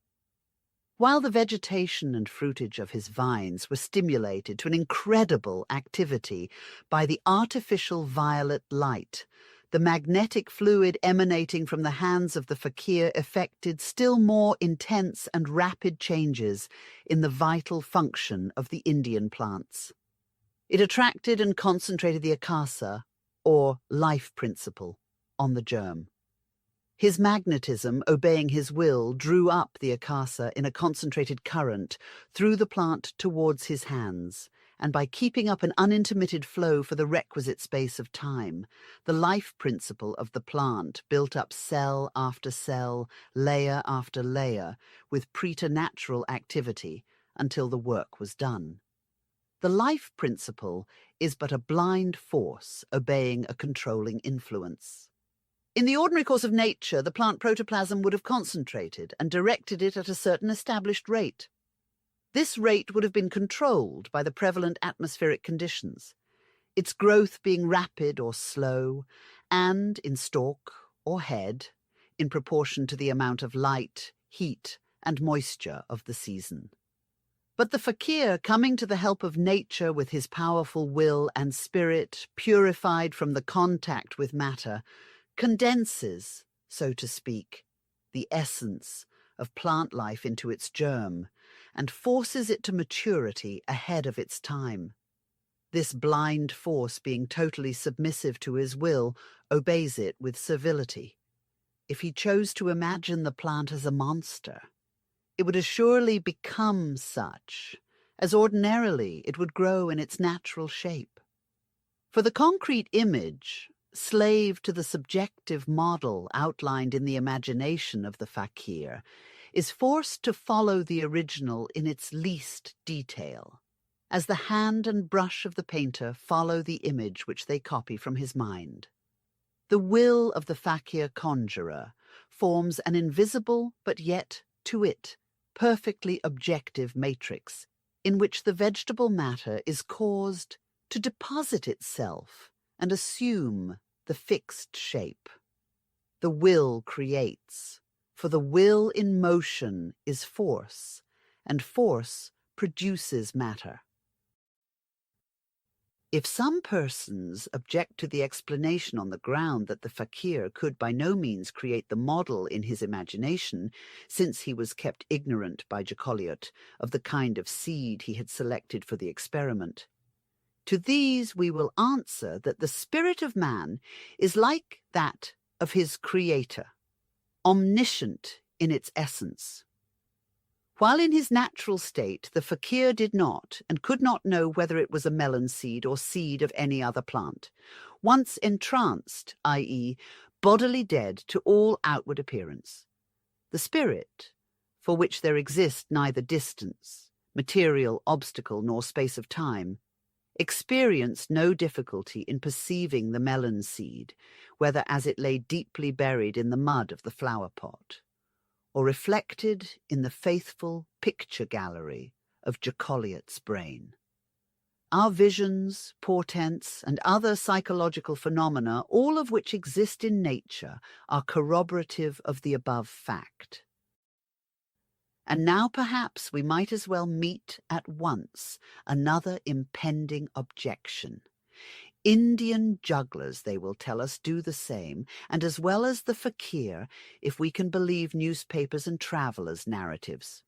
While the vegetation and fruitage of his vines were stimulated to an incredible activity by the artificial violet light, the magnetic fluid emanating from the hands of the fakir effected still more intense and rapid changes in the vital function of the Indian plants. It attracted and concentrated the akasa, or life principle, on the germ. His magnetism, obeying his will, drew up the akasa in a concentrated current through the plant towards his hands, and by keeping up an unintermitted flow for the requisite space of time, the life principle of the plant built up cell after cell, layer after layer, with preternatural activity until the work was done. The life principle is but a blind force obeying a controlling influence. In the ordinary course of nature, the plant protoplasm would have concentrated and directed it at a certain established rate. This rate would have been controlled by the prevalent atmospheric conditions, its growth being rapid or slow, and, in stalk or head, in proportion to the amount of light, heat, and moisture of the season. But the fakir, coming to the help of nature with his powerful will and spirit, purified from the contact with matter, condenses, so to speak, the essence of plant life into its germ, and forces it to maturity ahead of its time. This blind force, being totally submissive to his will, obeys it with servility. If he chose to imagine the plant as a monster, it would assuredly become such, as ordinarily it would grow in its natural shape. For the concrete image, slave to the subjective model outlined in the imagination of the fakir, is forced to follow the original in its least detail, as the hand and brush of the painter follow the image which they copy from his mind. The will of the fakir conjurer forms an invisible, but yet, to it, perfectly objective matrix, in which the vegetable matter is caused to deposit itself and assume the fixed shape. The will creates, for the will in motion is force, and force produces matter. If some persons object to the explanation on the ground that the fakir could by no means create the model in his imagination, since he was kept ignorant by Deucaliot of the kind of seed he had selected for the experiment, to these we will answer that the spirit of man is like that of his creator, omniscient in its essence. While in his natural state, the fakir did not and could not know whether it was a melon seed or seed of any other plant. Once entranced, i.e., bodily dead to all outward appearance, the spirit, for which there exists neither distance, material obstacle, nor space of time, experienced no difficulty in perceiving the melon seed, whether as it lay deeply buried in the mud of the flower pot, or reflected in the faithful picture gallery of Jacoliot's brain. Our visions, portents, and other psychological phenomena, all of which exist in nature, are corroborative of the above fact. And now perhaps we might as well meet at once another impending objection. Indian jugglers, they will tell us, do the same, and as well as the fakir, if we can believe newspapers and travellers' narratives.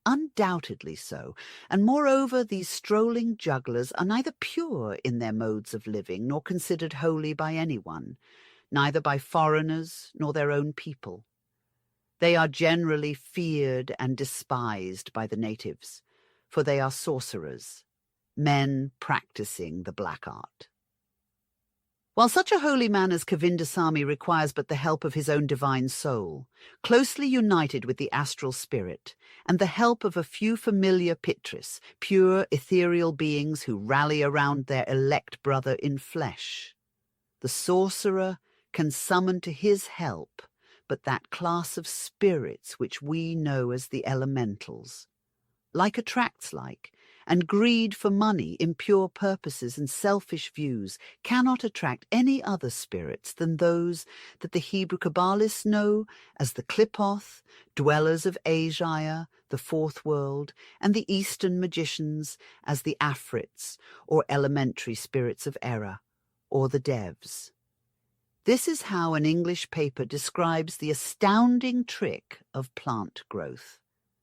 Undoubtedly so, and moreover these strolling jugglers are neither pure in their modes of living nor considered holy by anyone, neither by foreigners nor their own people. They are generally feared and despised by the natives, for they are sorcerers, men practicing the black art. While such a holy man as Govindasamy requires but the help of his own divine soul, closely united with the astral spirit, and the help of a few familiar Pitris, pure ethereal beings who rally around their elect brother in flesh, the sorcerer can summon to his help but that class of spirits which we know as the elementals. Like attracts like, and greed for money, impure purposes, and selfish views cannot attract any other spirits than those that the Hebrew Kabbalists know as the Qliphoth, dwellers of Asia, the fourth world, and the Eastern magicians as the Afrits, or elementary spirits of error, or the Devs. This is how an English paper describes the astounding trick of plant growth,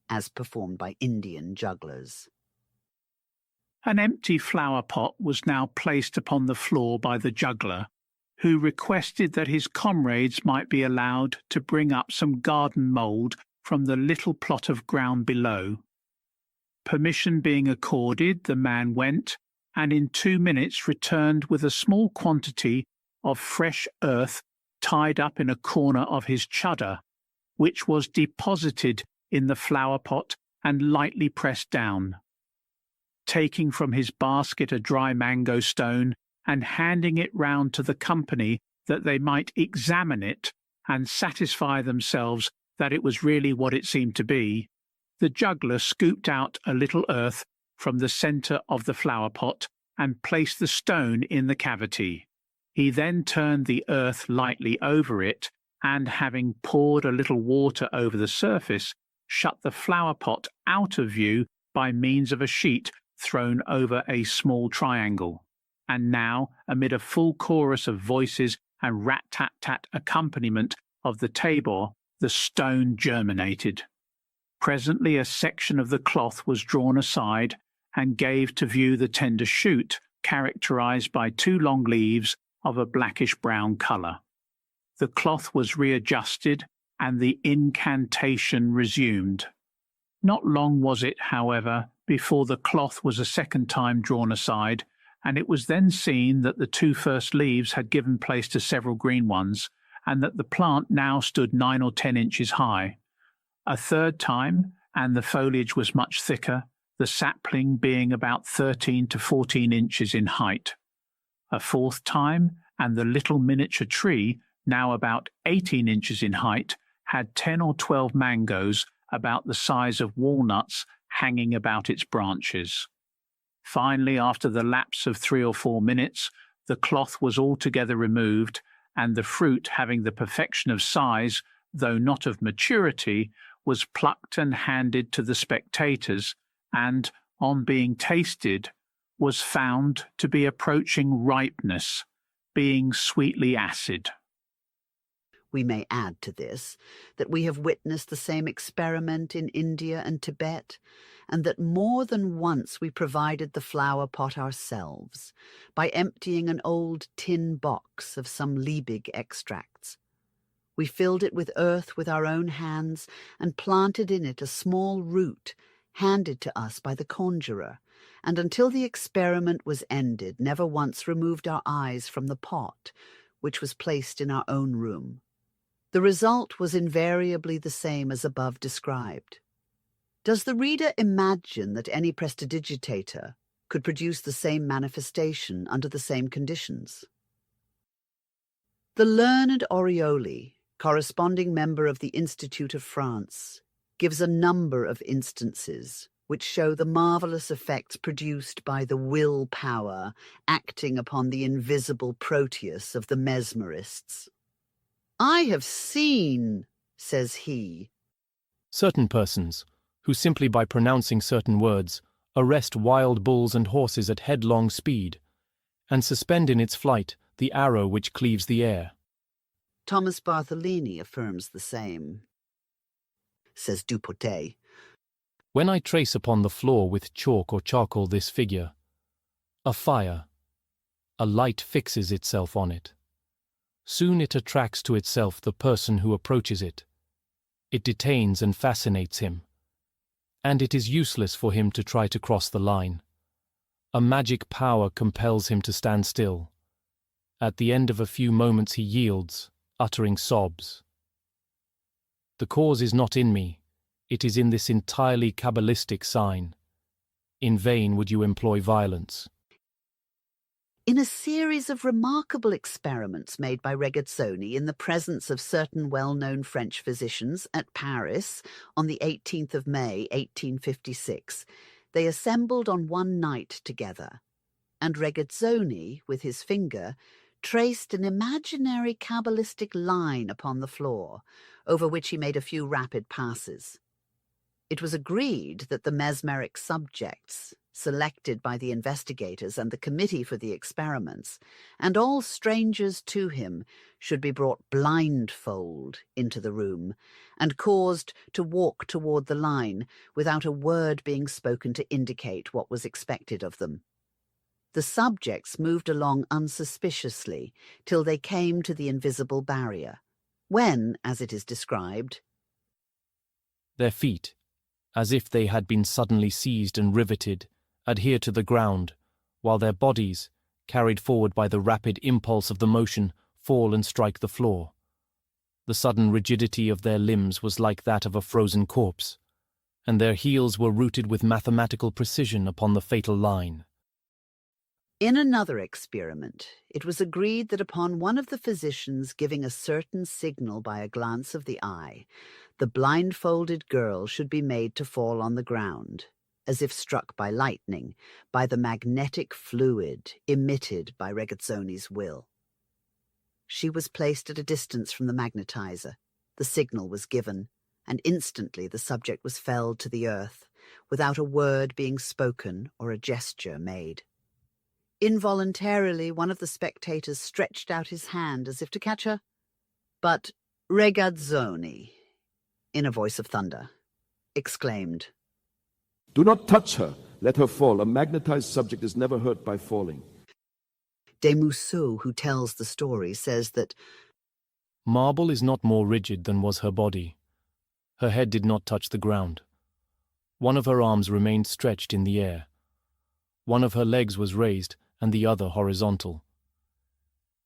as performed by Indian jugglers. An empty flower pot was now placed upon the floor by the juggler, who requested that his comrades might be allowed to bring up some garden mould from the little plot of ground below. Permission being accorded, the man went, and in 2 minutes returned with a small quantity of fresh earth tied up in a corner of his chudder, which was deposited in the flower pot and lightly pressed down. Taking from his basket a dry mango stone and handing it round to the company that they might examine it and satisfy themselves that it was really what it seemed to be, the juggler scooped out a little earth from the centre of the flower pot and placed the stone in the cavity. He then turned the earth lightly over it and, having poured a little water over the surface, shut the flower pot out of view by means of a sheet thrown over a small triangle. And now, amid a full chorus of voices and rat-tat-tat accompaniment of the tabor, the stone germinated. Presently a section of the cloth was drawn aside and gave to view the tender shoot, characterized by 2 long leaves of a blackish-brown colour. The cloth was readjusted and the incantation resumed. Not long was it, however, before the cloth was a second time drawn aside, and it was then seen that the 2 first leaves had given place to several green ones, and that the plant now stood 9 or 10 inches high. A third time, and the foliage was much thicker, the sapling being about 13 to 14 inches in height. A fourth time, and the little miniature tree, now about 18 inches in height, had 10 or 12 mangoes about the size of walnuts hanging about its branches. Finally, after the lapse of 3 or 4 minutes, the cloth was altogether removed, and the fruit, having the perfection of size, though not of maturity, was plucked and handed to the spectators, and, on being tasted, was found to be approaching ripeness, being sweetly acid. We may add to this that we have witnessed the same experiment in India and Tibet, and that more than once we provided the flower pot ourselves by emptying an old tin box of some Liebig extracts. We filled it with earth with our own hands and planted in it a small root handed to us by the conjurer, and until the experiment was ended never once removed our eyes from the pot, which was placed in our own room. The result was invariably the same as above described. Does the reader imagine that any prestidigitator could produce the same manifestation under the same conditions? The learned Orioli corresponding member of the Institute of France, gives a number of instances which show the marvelous effects produced by the will power acting upon the invisible Proteus of the mesmerists. "I have seen," says he, certain persons, who simply by pronouncing certain words arrest wild bulls and horses at headlong speed, and suspend in its flight the arrow which cleaves the air. Thomas Bartholini affirms the same. Says Dupotet, When I trace upon the floor with chalk or charcoal this figure, a fire, a light fixes itself on it. Soon it attracts to itself the person who approaches it. It detains and fascinates him, and it is useless for him to try to cross the line. A magic power compels him to stand still. At the end of a few moments he yields, uttering sobs. The cause is not in me, it is in this entirely Kabbalistic sign. In vain would you employ violence. in a series of remarkable experiments made by Regazzoni in the presence of certain well-known French physicians at Paris on the 18th of May, 1856, they assembled on one night together, and Regazzoni, with his finger, traced an imaginary Kabbalistic line upon the floor, over which he made a few rapid passes. It was agreed that the mesmeric subjects, selected by the investigators and the committee for the experiments, and all strangers to him, should be brought blindfold into the room and caused to walk toward the line without a word being spoken to indicate what was expected of them. The subjects moved along unsuspiciously till they came to the invisible barrier, when, as it is described, their feet, as if they had been suddenly seized and riveted, adhere to the ground, while their bodies, carried forward by the rapid impulse of the motion, fall and strike the floor. The sudden rigidity of their limbs was like that of a frozen corpse, and their heels were rooted with mathematical precision upon the fatal line. In another experiment, it was agreed that upon one of the physicians giving a certain signal by a glance of the eye, the blindfolded girl should be made to fall on the ground, as if struck by lightning, by the magnetic fluid emitted by Regazzoni's will. She was placed at a distance from the magnetizer, the signal was given, and instantly the subject was felled to the earth, without a word being spoken or a gesture made. Involuntarily, one of the spectators stretched out his hand as if to catch her, but Regazzoni, in a voice of thunder, exclaimed, "Do not touch her. Let her fall. A magnetized subject is never hurt by falling." Desmousseau, who tells the story, says that Marble is not more rigid than was her body. Her head did not touch the ground. One of her arms remained stretched in the air. One of her legs was raised and the other horizontal.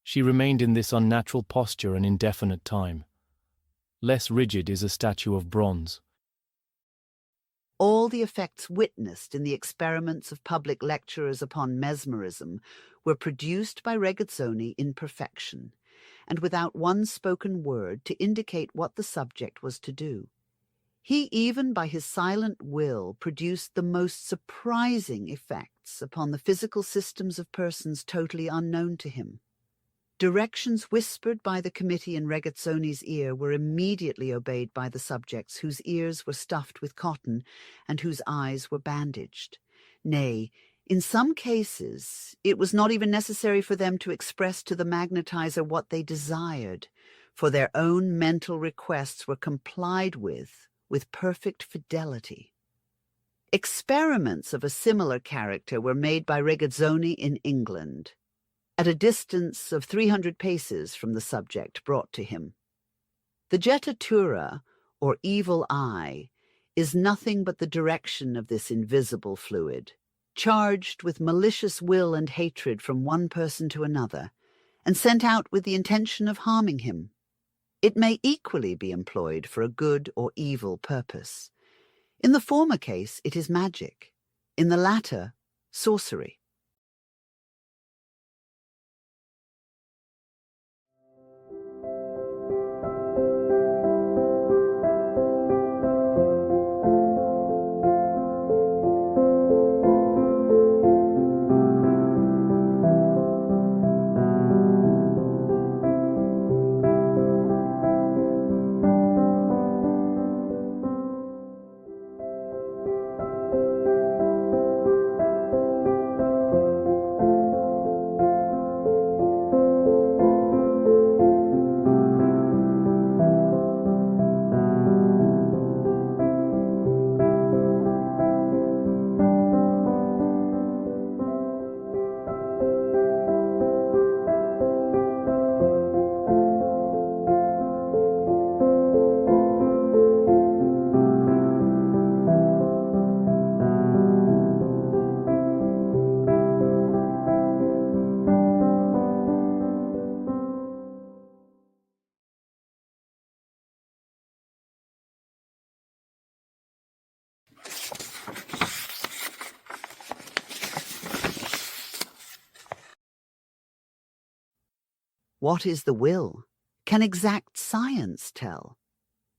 She remained in this unnatural posture an indefinite time. Less rigid is a statue of bronze. all the effects witnessed in the experiments of public lecturers upon mesmerism were produced by Regazzoni in perfection, and without one spoken word to indicate what the subject was to do. He even by his silent will produced the most surprising effects upon the physical systems of persons totally unknown to him. Directions whispered by the committee in Regazzoni's ear were immediately obeyed by the subjects, whose ears were stuffed with cotton and whose eyes were bandaged. Nay, in some cases, it was not even necessary for them to express to the magnetizer what they desired, for their own mental requests were complied with perfect fidelity. Experiments of a similar character were made by Regazzoni in England, at a distance of 300 paces from the subject brought to him. The jettatura, or evil eye, is nothing but the direction of this invisible fluid, charged with malicious will and hatred from one person to another, and sent out with the intention of harming him. It may equally be employed for a good or evil purpose. In the former case, it is magic. In the latter, sorcery. What is the will? Can exact science tell?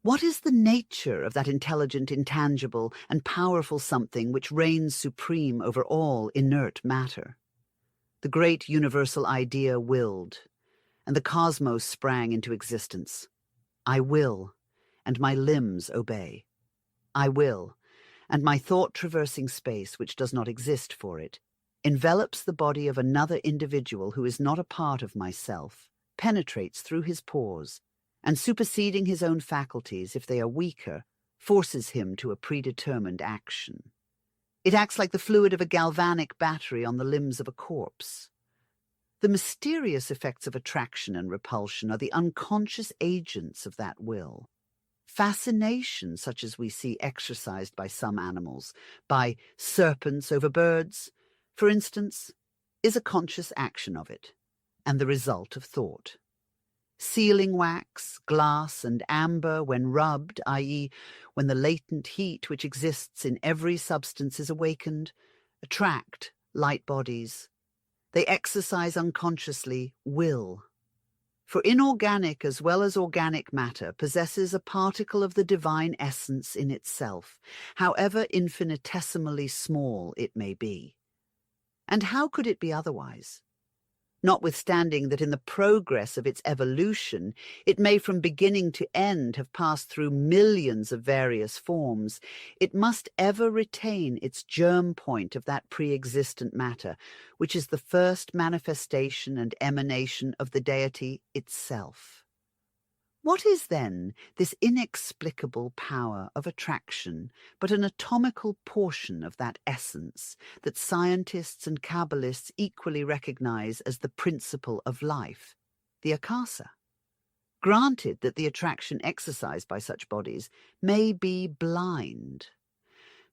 What is the nature of that intelligent, intangible, and powerful something which reigns supreme over all inert matter? The great universal idea willed, and the cosmos sprang into existence. I will, and my limbs obey. I will, and my thought traversing space, which does not exist for it, envelops the body of another individual who is not a part of myself, penetrates through his pores, and superseding his own faculties, if they are weaker, forces him to a predetermined action. It acts like the fluid of a galvanic battery on the limbs of a corpse. The mysterious effects of attraction and repulsion are the unconscious agents of that will. Fascination, such as we see exercised by some animals, by serpents over birds, for instance, is a conscious action of it, and the result of thought. Sealing wax, glass, and amber, when rubbed, i.e., when the latent heat which exists in every substance is awakened, attract light bodies. They exercise unconsciously will. For inorganic as well as organic matter possesses a particle of the divine essence in itself, however infinitesimally small it may be. And how could it be otherwise? Notwithstanding that in the progress of its evolution, it may from beginning to end have passed through millions of various forms, it must ever retain its germ point of that pre-existent matter, which is the first manifestation and emanation of the deity itself. What is then this inexplicable power of attraction but an atomical portion of that essence that scientists and Kabbalists equally recognize as the principle of life, the akasa? Granted that the attraction exercised by such bodies may be blind,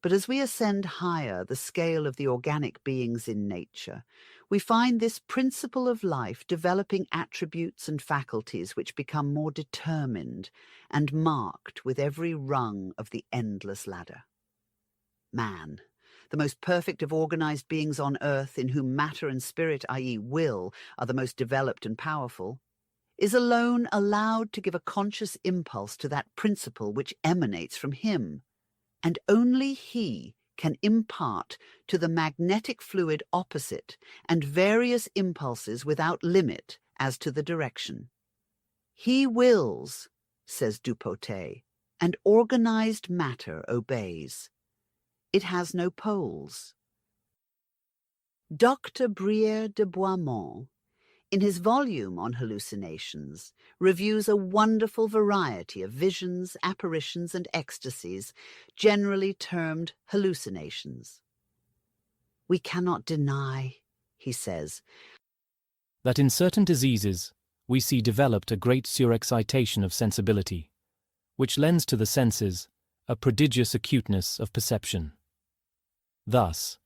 but as we ascend higher the scale of the organic beings in nature, we find this principle of life developing attributes and faculties which become more determined and marked with every rung of the endless ladder. Man, the most perfect of organized beings on earth, in whom matter and spirit, i.e. will, are the most developed and powerful, is alone allowed to give a conscious impulse to that principle which emanates from him, and only he can impart to the magnetic fluid opposite and various impulses without limit as to the direction. He wills, says Dupotet, and organized matter obeys. It has no poles. Dr. Brière de Boismont, in his volume on hallucinations, reviews a wonderful variety of visions, apparitions, and ecstasies, generally termed hallucinations. We cannot deny, he says, that in certain diseases we see developed a great surexcitation of sensibility, which lends to the senses a prodigious acuteness of perception. Thus,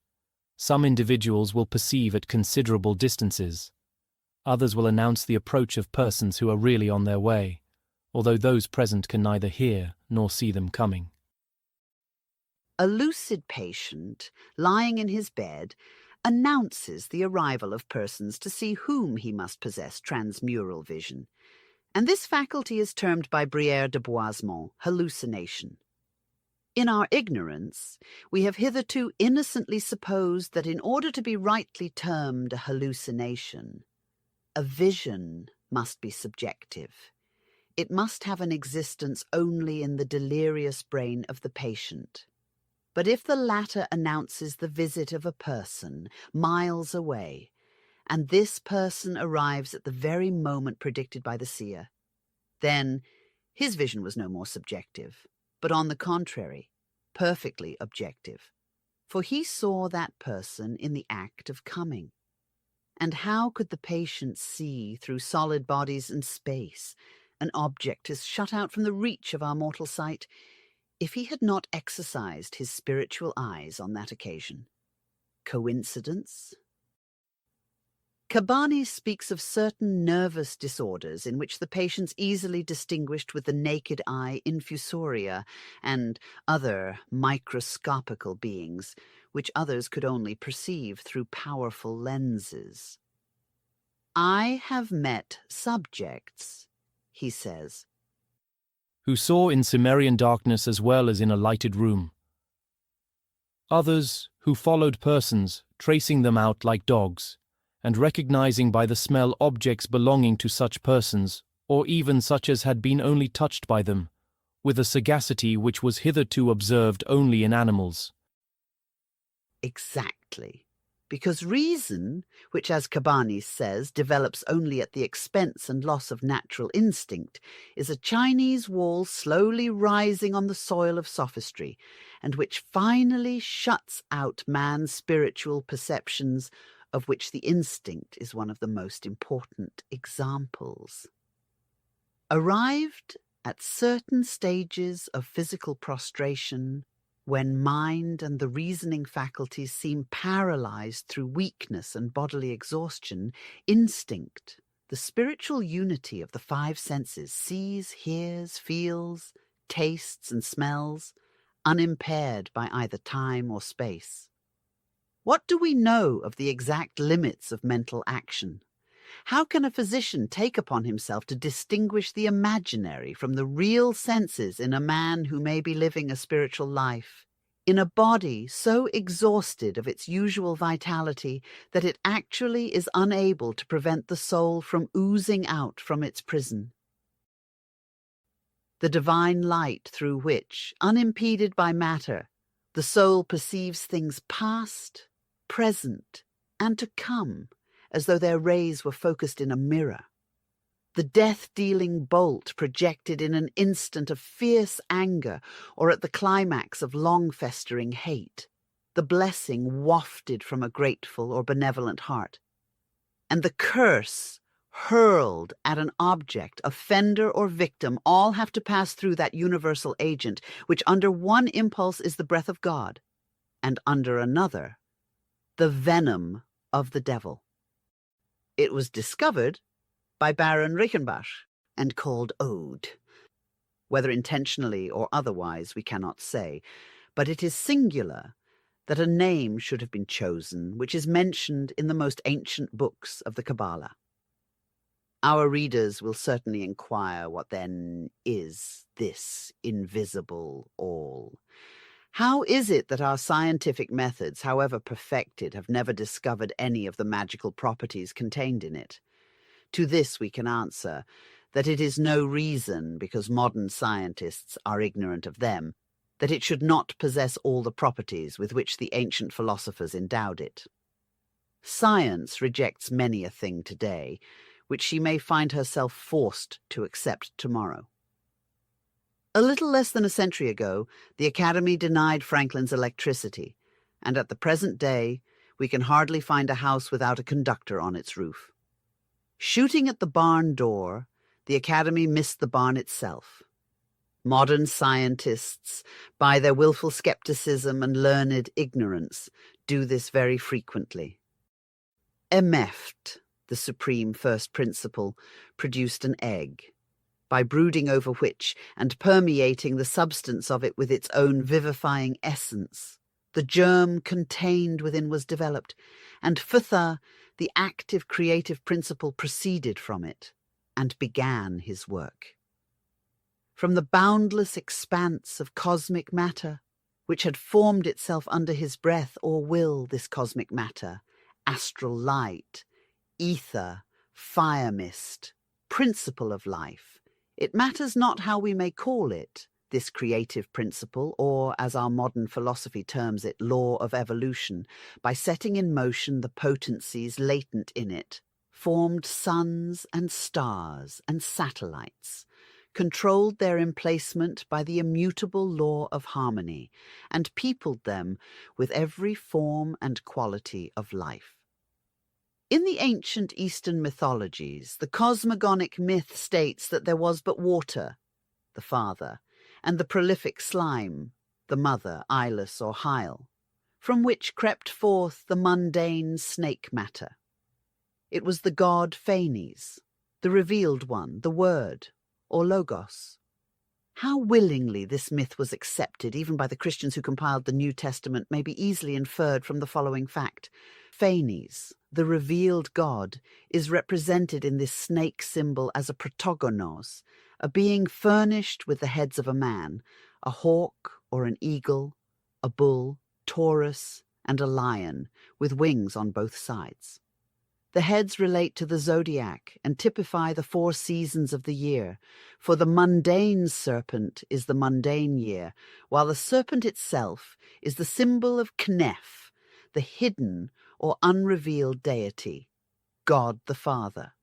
some individuals will perceive at considerable distances. Others will announce the approach of persons who are really on their way, although those present can neither hear nor see them coming. A lucid patient, lying in his bed, announces the arrival of persons to see whom he must possess transmural vision, and this faculty is termed by Brière de Boismont hallucination. In our ignorance, we have hitherto innocently supposed that in order to be rightly termed a hallucination, a vision must be subjective. It must have an existence only in the delirious brain of the patient. But if the latter announces the visit of a person miles away, and this person arrives at the very moment predicted by the seer, then his vision was no more subjective, but on the contrary, perfectly objective, for he saw that person in the act of coming. And how could the patient see through solid bodies and space an object is shut out from the reach of our mortal sight, if he had not exercised his spiritual eyes on that occasion? Coincidence? Cabanis speaks of certain nervous disorders in which the patients easily distinguished with the naked eye infusoria and other microscopical beings, which others could only perceive through powerful lenses. I have met subjects, he says, who saw in Cimmerian darkness as well as in a lighted room. Others who followed persons, tracing them out like dogs, and recognizing by the smell objects belonging to such persons, or even such as had been only touched by them, with a sagacity which was hitherto observed only in animals. Exactly. Because reason, which as Cabanis says develops only at the expense and loss of natural instinct, is a Chinese wall slowly rising on the soil of sophistry, and which finally shuts out man's spiritual perceptions, of which the instinct is one of the most important examples. Arrived at certain stages of physical prostration, when mind and the reasoning faculties seem paralyzed through weakness and bodily exhaustion, instinct, the spiritual unity of the five senses, sees, hears, feels, tastes, and smells, unimpaired by either time or space. What do we know of the exact limits of mental action? How can a physician take upon himself to distinguish the imaginary from the real senses in a man who may be living a spiritual life, in a body so exhausted of its usual vitality that it actually is unable to prevent the soul from oozing out from its prison? The divine light through which, unimpeded by matter, the soul perceives things past, present, and to come, as though their rays were focused in a mirror. The death-dealing bolt projected in an instant of fierce anger or at the climax of long-festering hate. The blessing wafted from a grateful or benevolent heart. And the curse hurled at an object, offender or victim, all have to pass through that universal agent, which under one impulse is the breath of God, and under another, the venom of the devil. It was discovered by Baron Reichenbach and called Ode. Whether intentionally or otherwise we cannot say, but it is singular that a name should have been chosen which is mentioned in the most ancient books of the Kabbalah. Our readers will certainly inquire what then is this invisible all. How is it that our scientific methods, however perfected, have never discovered any of the magical properties contained in it? To this we can answer that it is no reason, because modern scientists are ignorant of them, that it should not possess all the properties with which the ancient philosophers endowed it. Science rejects many a thing today, which she may find herself forced to accept tomorrow. A little less than a century ago, the Academy denied Franklin's electricity, and at the present day, we can hardly find a house without a conductor on its roof. Shooting at the barn door, the Academy missed the barn itself. Modern scientists, by their willful skepticism and learned ignorance, do this very frequently. Emeft, the supreme first principle, produced an egg, by brooding over which and permeating the substance of it with its own vivifying essence, the germ contained within was developed, and Futha, the active creative principle, proceeded from it and began his work. From the boundless expanse of cosmic matter, which had formed itself under his breath or will, this cosmic matter, astral light, ether, fire mist, principle of life, it matters not how we may call it, this creative principle, or, as our modern philosophy terms it, law of evolution, by setting in motion the potencies latent in it, formed suns and stars and satellites, controlled their emplacement by the immutable law of harmony, and peopled them with every form and quality of life. In the ancient Eastern mythologies, the cosmogonic myth states that there was but water, the father, and the prolific slime, the mother, Ilus or Hyle, from which crept forth the mundane snake matter. It was the god Phanes, the revealed one, the Word, or Logos. How willingly this myth was accepted even by the Christians who compiled the New Testament may be easily inferred from the following fact. Phanes, The revealed God is represented in this snake symbol as a protogonos, a being furnished with the heads of a man, a hawk or an eagle, a bull, Taurus, and a lion, with wings on both sides. The heads relate to the zodiac and typify the 4 seasons of the year, for the mundane serpent is the mundane year, while the serpent itself is the symbol of Kneph, the hidden or unrevealed deity, God the Father.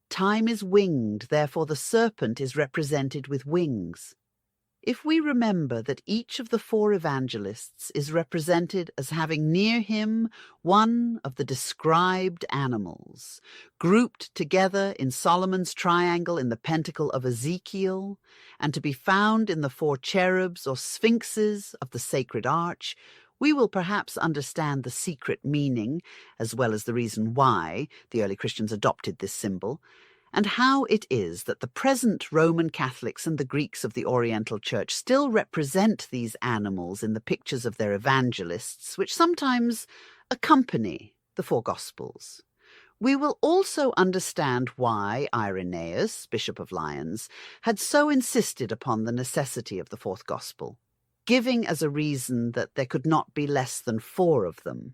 Time is winged, therefore the serpent is represented with wings. If we remember that each of the 4 evangelists is represented as having near him one of the described animals, grouped together in Solomon's triangle in the pentacle of Ezekiel, and to be found in the 4 cherubs or sphinxes of the sacred arch, we will perhaps understand the secret meaning, as well as the reason why the early Christians adopted this symbol, and how it is that the present Roman Catholics and the Greeks of the Oriental Church still represent these animals in the pictures of their evangelists, which sometimes accompany the 4 Gospels. We will also understand why Irenaeus, Bishop of Lyons, had so insisted upon the necessity of the 4th Gospel, giving as a reason that there could not be less than 4 of them,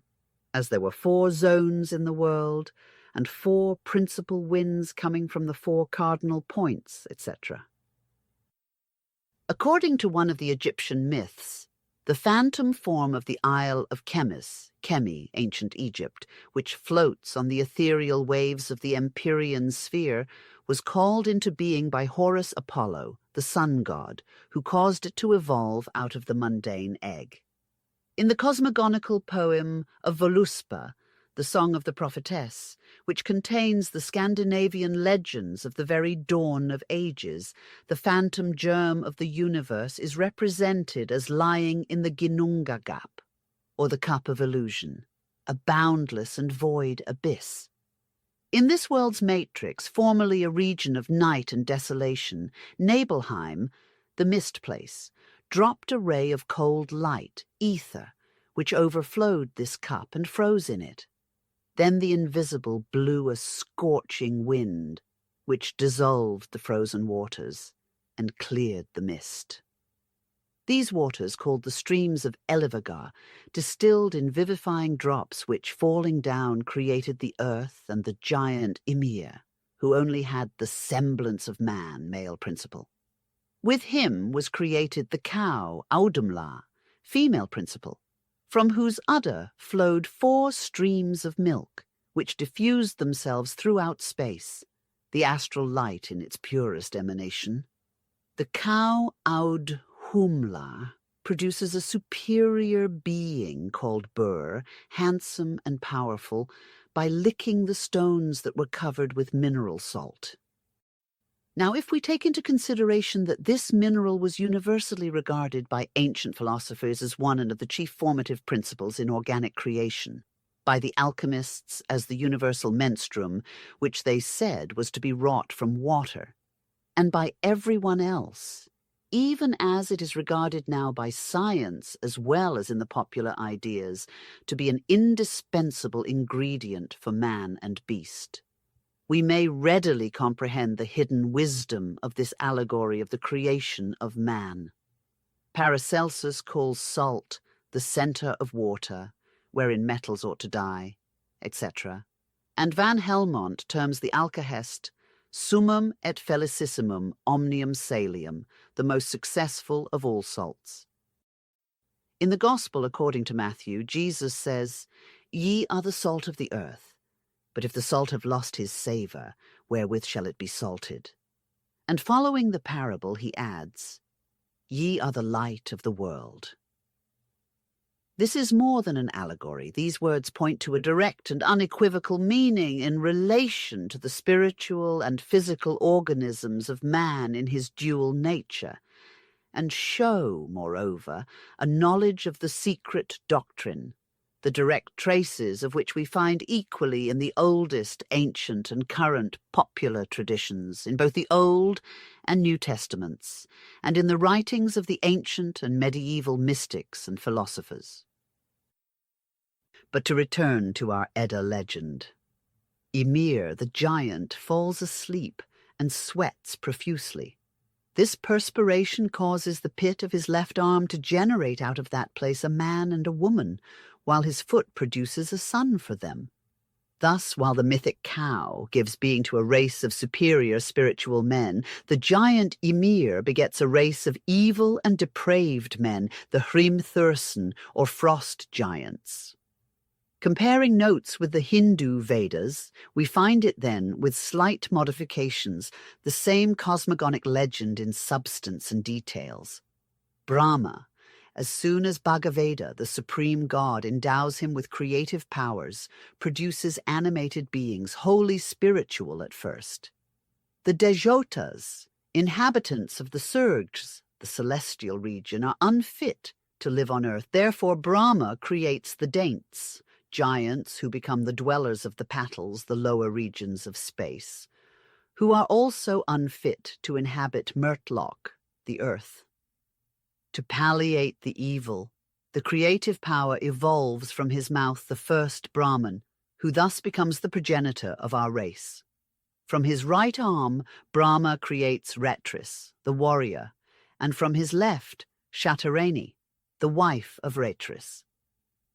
as there were 4 zones in the world, and 4 principal winds coming from the 4 cardinal points, etc. According to one of the Egyptian myths, the phantom form of the Isle of Chemis, Chemi, ancient Egypt, which floats on the ethereal waves of the Empyrean sphere, was called into being by Horus Apollo, the sun god, who caused it to evolve out of the mundane egg. In the cosmogonical poem of Voluspa, the Song of the Prophetess, which contains the Scandinavian legends of the very dawn of ages, the phantom germ of the universe is represented as lying in the Ginnunga gap, or the cup of illusion, a boundless and void abyss. In this world's matrix, formerly a region of night and desolation, Nabelheim, the mist place, dropped a ray of cold light, ether, which overflowed this cup and froze in it. Then the invisible blew a scorching wind, which dissolved the frozen waters and cleared the mist. These waters, called the streams of Elivagar, distilled in vivifying drops which, falling down, created the earth and the giant Ymir, who only had the semblance of man, male principle. With him was created the cow, Audumla, female principle, from whose udder flowed 4 streams of milk, which diffused themselves throughout space, the astral light in its purest emanation. The cow Audhumla produces a superior being called Bur, handsome and powerful, by licking the stones that were covered with mineral salt. Now, if we take into consideration that this mineral was universally regarded by ancient philosophers as one of the chief formative principles in organic creation, by the alchemists as the universal menstruum, which they said was to be wrought from water, and by everyone else, even as it is regarded now by science as well as in the popular ideas, to be an indispensable ingredient for man and beast, we may readily comprehend the hidden wisdom of this allegory of the creation of man. Paracelsus calls salt the centre of water, wherein metals ought to die, etc. And Van Helmont terms the alkahest summum et felicissimum omnium salium, the most successful of all salts. In the Gospel according to Matthew, Jesus says, "Ye are the salt of the earth. But if the salt have lost his savour, wherewith shall it be salted?" And following the parable, he adds, "Ye are the light of the world." This is more than an allegory. These words point to a direct and unequivocal meaning in relation to the spiritual and physical organisms of man in his dual nature, and show, moreover, a knowledge of the secret doctrine, the direct traces of which we find equally in the oldest ancient and current popular traditions, in both the Old and New Testaments, and in the writings of the ancient and medieval mystics and philosophers. But to return to our Edda legend. Ymir, the giant, falls asleep and sweats profusely. This perspiration causes the pit of his left arm to generate out of that place a man and a woman, while his foot produces a son for them. Thus, while the mythic cow gives being to a race of superior spiritual men, the giant Ymir begets a race of evil and depraved men, the Hrimthursen, or frost giants. Comparing notes with the Hindu Vedas, we find it then, with slight modifications, the same cosmogonic legend in substance and details. Brahma, as soon as Bhagaveda, the supreme god, endows him with creative powers, produces animated beings, wholly spiritual at first. The Dejotas, inhabitants of the Surgs, the celestial region, are unfit to live on earth. Therefore Brahma creates the Daints, giants who become the dwellers of the Patals, the lower regions of space, who are also unfit to inhabit Murtlok, the earth. To palliate the evil, the creative power evolves from his mouth the first Brahman, who thus becomes the progenitor of our race. From his right arm, Brahma creates Retris, the warrior, and from his left, Shatarani, the wife of Retris.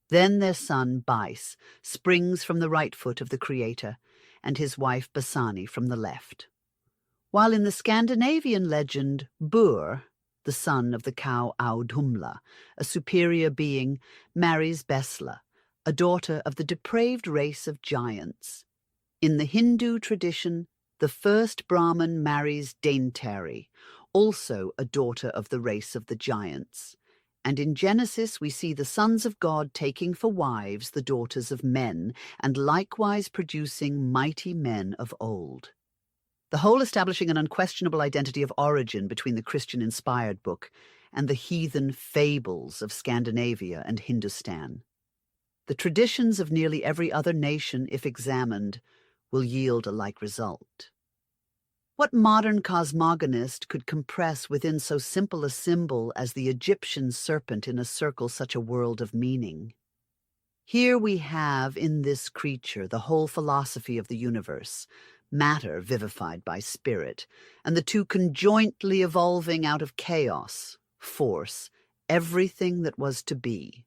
Then their son, Bais, springs from the right foot of the creator, and his wife Basani from the left. While in the Scandinavian legend, Bur, the son of the cow Audhumla, a superior being, marries Besla, a daughter of the depraved race of giants. In the Hindu tradition, the first Brahman marries Daintari, also a daughter of the race of the giants. And in Genesis we see the sons of God taking for wives the daughters of men, and likewise producing mighty men of old. The whole establishing an unquestionable identity of origin between the Christian-inspired book and the heathen fables of Scandinavia and Hindustan. The traditions of nearly every other nation, if examined, will yield a like result. What modern cosmogonist could compress within so simple a symbol as the Egyptian serpent in a circle such a world of meaning? Here we have in this creature the whole philosophy of the universe, matter vivified by spirit, and the two conjointly evolving out of chaos, force, everything that was to be.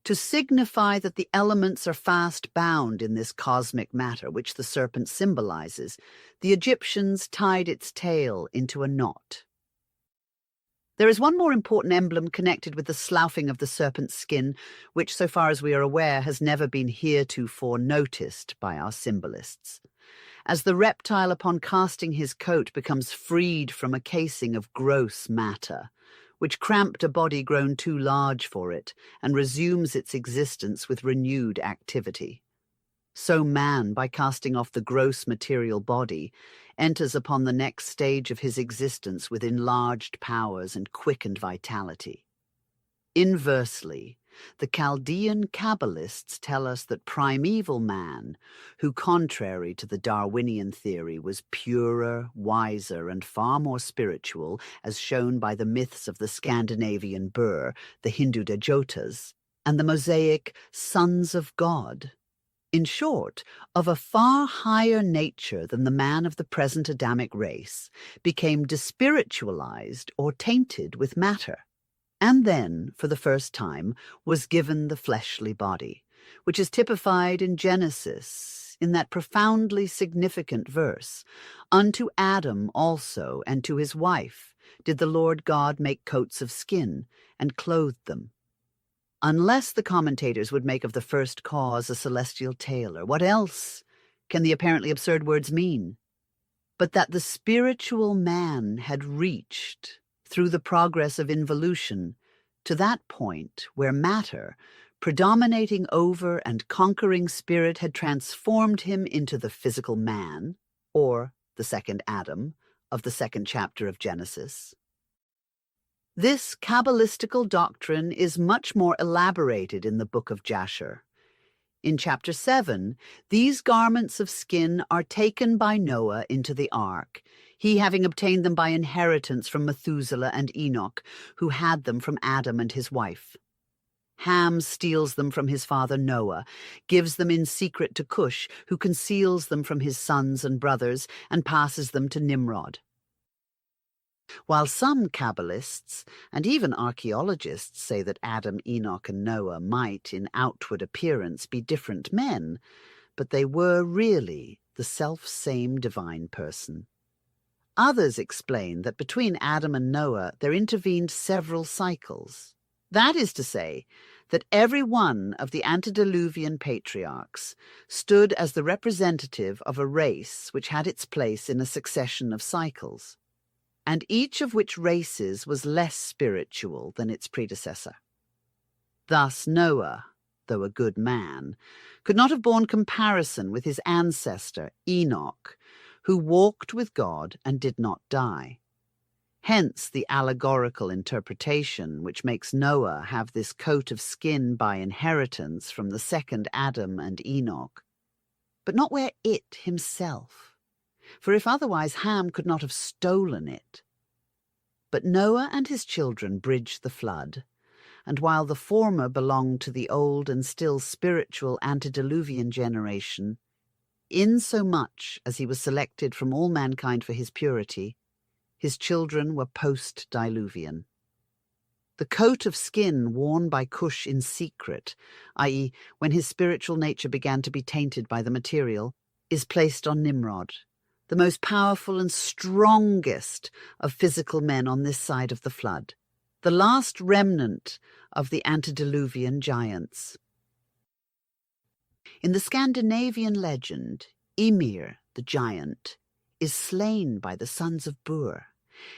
To signify that the elements are fast bound in this cosmic matter which the serpent symbolizes, the Egyptians tied its tail into a knot. There is one more important emblem connected with the sloughing of the serpent's skin, which, so far as we are aware, has never been heretofore noticed by our symbolists. As the reptile upon casting his coat becomes freed from a casing of gross matter, which cramped a body grown too large for it, and resumes its existence with renewed activity. So man, by casting off the gross material body, enters upon the next stage of his existence with enlarged powers and quickened vitality. Inversely, the Chaldean Kabbalists tell us that primeval man, who contrary to the Darwinian theory was purer, wiser, and far more spiritual, as shown by the myths of the Scandinavian Bur, the Hindu Dejotas, and the Mosaic sons of God, in short, of a far higher nature than the man of the present Adamic race, became despiritualized or tainted with matter, and then, for the first time, was given the fleshly body, which is typified in Genesis, in that profoundly significant verse, "Unto Adam also and to his wife did the Lord God make coats of skin, and clothed them." Unless the commentators would make of the first cause a celestial tailor, what else can the apparently absurd words mean? But that the spiritual man had reached, through the progress of involution, to that point where matter, predominating over and conquering spirit, had transformed him into the physical man, or the second Adam, of the second chapter of Genesis. This Kabbalistical doctrine is much more elaborated in the Book of Jasher. In chapter 7, these garments of skin are taken by Noah into the ark, he having obtained them by inheritance from Methuselah and Enoch, who had them from Adam and his wife. Ham steals them from his father Noah, gives them in secret to Cush, who conceals them from his sons and brothers, and passes them to Nimrod. While some Kabbalists and even archaeologists say that Adam, Enoch, and Noah might, in outward appearance, be different men, but they were really the self-same divine person. Others explain that between Adam and Noah there intervened several cycles. That is to say, that every one of the antediluvian patriarchs stood as the representative of a race which had its place in a succession of cycles, and each of which races was less spiritual than its predecessor. Thus Noah, though a good man, could not have borne comparison with his ancestor Enoch, who walked with God and did not die. Hence the allegorical interpretation which makes Noah have this coat of skin by inheritance from the second Adam and Enoch, but not wear it himself, for if otherwise Ham could not have stolen it. But Noah and his children bridged the flood, and while the former belonged to the old and still spiritual antediluvian generation, insomuch as he was selected from all mankind for his purity, his children were post-diluvian. The coat of skin worn by Cush in secret, i.e., when his spiritual nature began to be tainted by the material, is placed on Nimrod, the most powerful and strongest of physical men on this side of the flood, the last remnant of the antediluvian giants. In the Scandinavian legend, Ymir, the giant, is slain by the sons of Bur,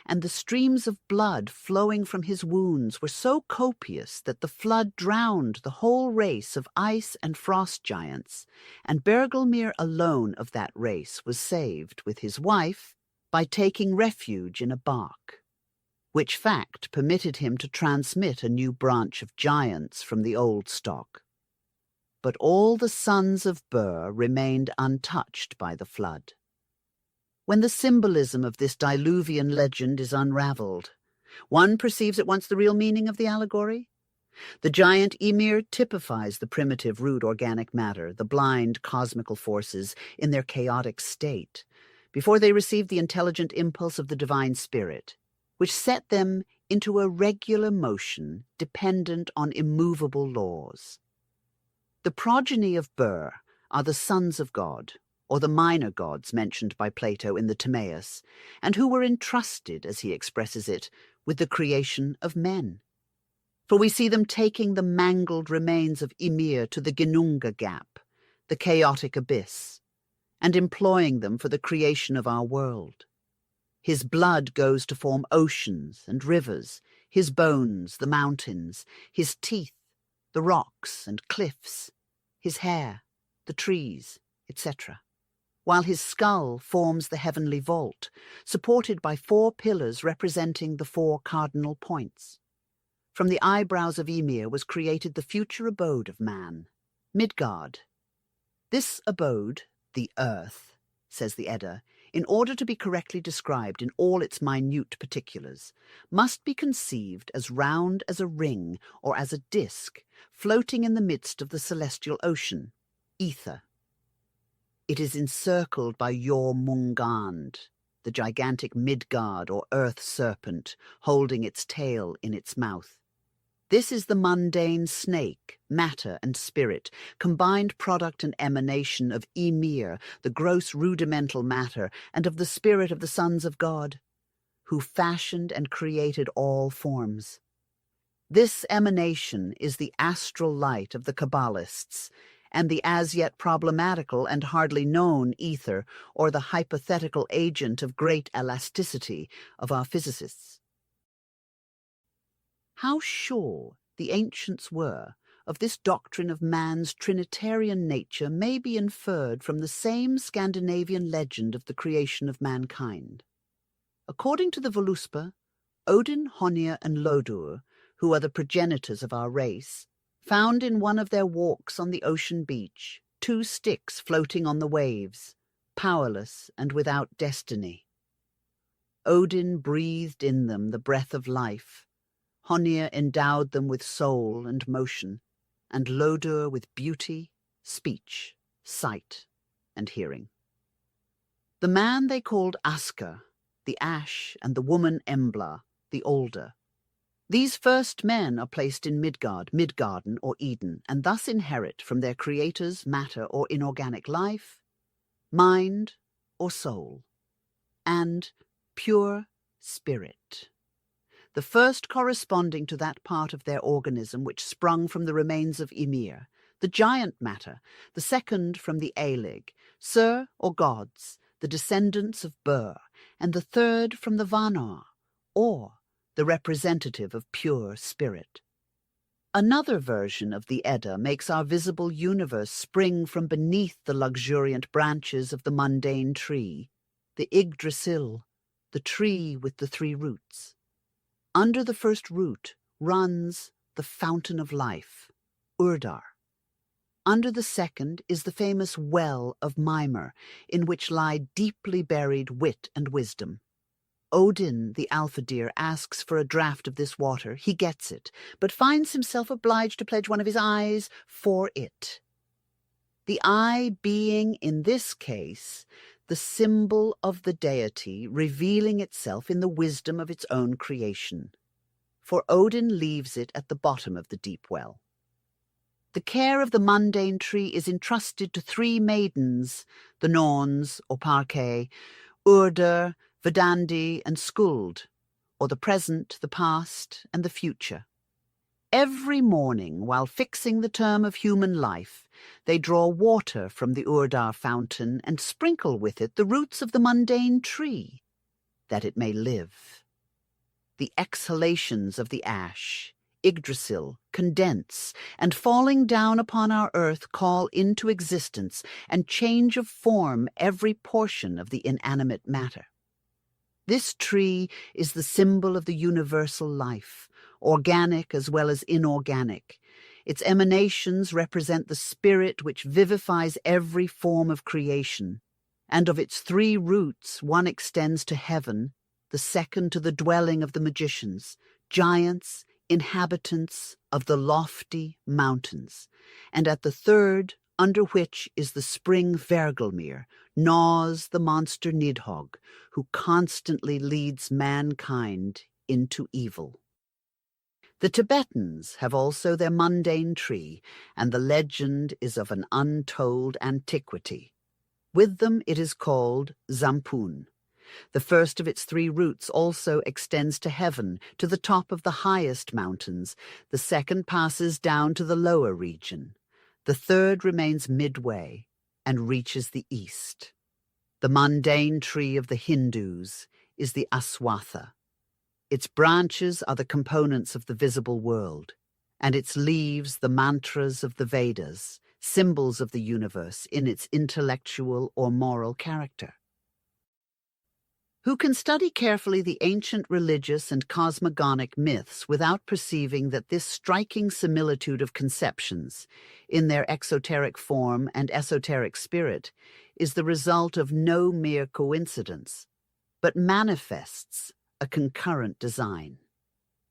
and the streams of blood flowing from his wounds were so copious that the flood drowned the whole race of ice and frost giants, and Bergelmir alone of that race was saved with his wife by taking refuge in a bark, which fact permitted him to transmit a new branch of giants from the old stock. But all the sons of Bur remained untouched by the flood. When the symbolism of this diluvian legend is unravelled, one perceives at once the real meaning of the allegory. The giant Ymir typifies the primitive rude organic matter, the blind cosmical forces in their chaotic state, before they received the intelligent impulse of the divine spirit, which set them into a regular motion dependent on immovable laws. The progeny of Bur are the sons of God, or the minor gods mentioned by Plato in the Timaeus, and who were entrusted, as he expresses it, with the creation of men. For we see them taking the mangled remains of Ymir to the Ginnunga Gap, the chaotic abyss, and employing them for the creation of our world. His blood goes to form oceans and rivers, his bones the mountains, his teeth the rocks and cliffs, his hair the trees, etc., while his skull forms the heavenly vault, supported by 4 pillars representing the 4 cardinal points. From the eyebrows of Ymir was created the future abode of man, Midgard. This abode, the earth, says the Edda, in order to be correctly described in all its minute particulars, must be conceived as round as a ring or as a disk, floating in the midst of the celestial ocean, ether. It is encircled by Jormungand, the gigantic Midgard or earth serpent, holding its tail in its mouth. This is the mundane snake, matter and spirit, combined product and emanation of Ymir, the gross rudimental matter, and of the spirit of the sons of God, who fashioned and created all forms. This emanation is the astral light of the Kabbalists, and the as yet problematical and hardly known ether, or the hypothetical agent of great elasticity of our physicists. How sure the ancients were of this doctrine of man's Trinitarian nature may be inferred from the same Scandinavian legend of the creation of mankind. According to the Voluspa, Odin, Honir, and Lodur, who are the progenitors of our race, found in one of their walks on the ocean beach 2 sticks floating on the waves, powerless and without destiny. Odin breathed in them the breath of life. Honir endowed them with soul and motion, and Lodur with beauty, speech, sight, and hearing. The man they called Asker, the Ash, and the woman Embla, the Older. These first men are placed in Midgarden or Eden, and thus inherit from their creators matter or inorganic life, mind or soul, and pure spirit. The first corresponding to that part of their organism which sprung from the remains of Ymir, the giant matter, the second from the Aelig, Sur or gods, the descendants of Bur, and the third from the Vanar, or the representative of pure spirit. Another version of the Edda makes our visible universe spring from beneath the luxuriant branches of the mundane tree, the Yggdrasil, the tree with the three roots. Under the first root runs the fountain of life, Urdar. Under the second is the famous well of Mimir, in which lie deeply buried wit and wisdom. Odin, the alpha deer, asks for a draught of this water. He gets it, but finds himself obliged to pledge one of his eyes for it. The eye being, in this case, the symbol of the deity revealing itself in the wisdom of its own creation. For Odin leaves it at the bottom of the deep well. The care of the mundane tree is entrusted to three maidens, the Norns, or Parke, Urdur, Verdandi, and Skuld, or the present, the past, and the future. Every morning, while fixing the term of human life, they draw water from the Urdar fountain and sprinkle with it the roots of the mundane tree, that it may live. The exhalations of the ash, Yggdrasil, condense, and falling down upon our earth call into existence and change of form every portion of the inanimate matter. This tree is the symbol of the universal life, organic as well as inorganic. Its emanations represent the spirit which vivifies every form of creation, and of its three roots one extends to heaven, the second to the dwelling of the magicians, giants, inhabitants of the lofty mountains, and at the third, under which is the spring Vergelmir, gnaws the monster Nidhogg, who constantly leads mankind into evil. The Tibetans have also their mundane tree, and the legend is of an untold antiquity. With them it is called Zampun. The first of its three roots also extends to heaven, to the top of the highest mountains. The second passes down to the lower region. The third remains midway and reaches the east. The mundane tree of the Hindus is the Aswatha. Its branches are the components of the visible world, and its leaves the mantras of the Vedas, symbols of the universe in its intellectual or moral character. Who can study carefully the ancient religious and cosmogonic myths without perceiving that this striking similitude of conceptions, in their exoteric form and esoteric spirit, is the result of no mere coincidence, but manifests a concurrent design?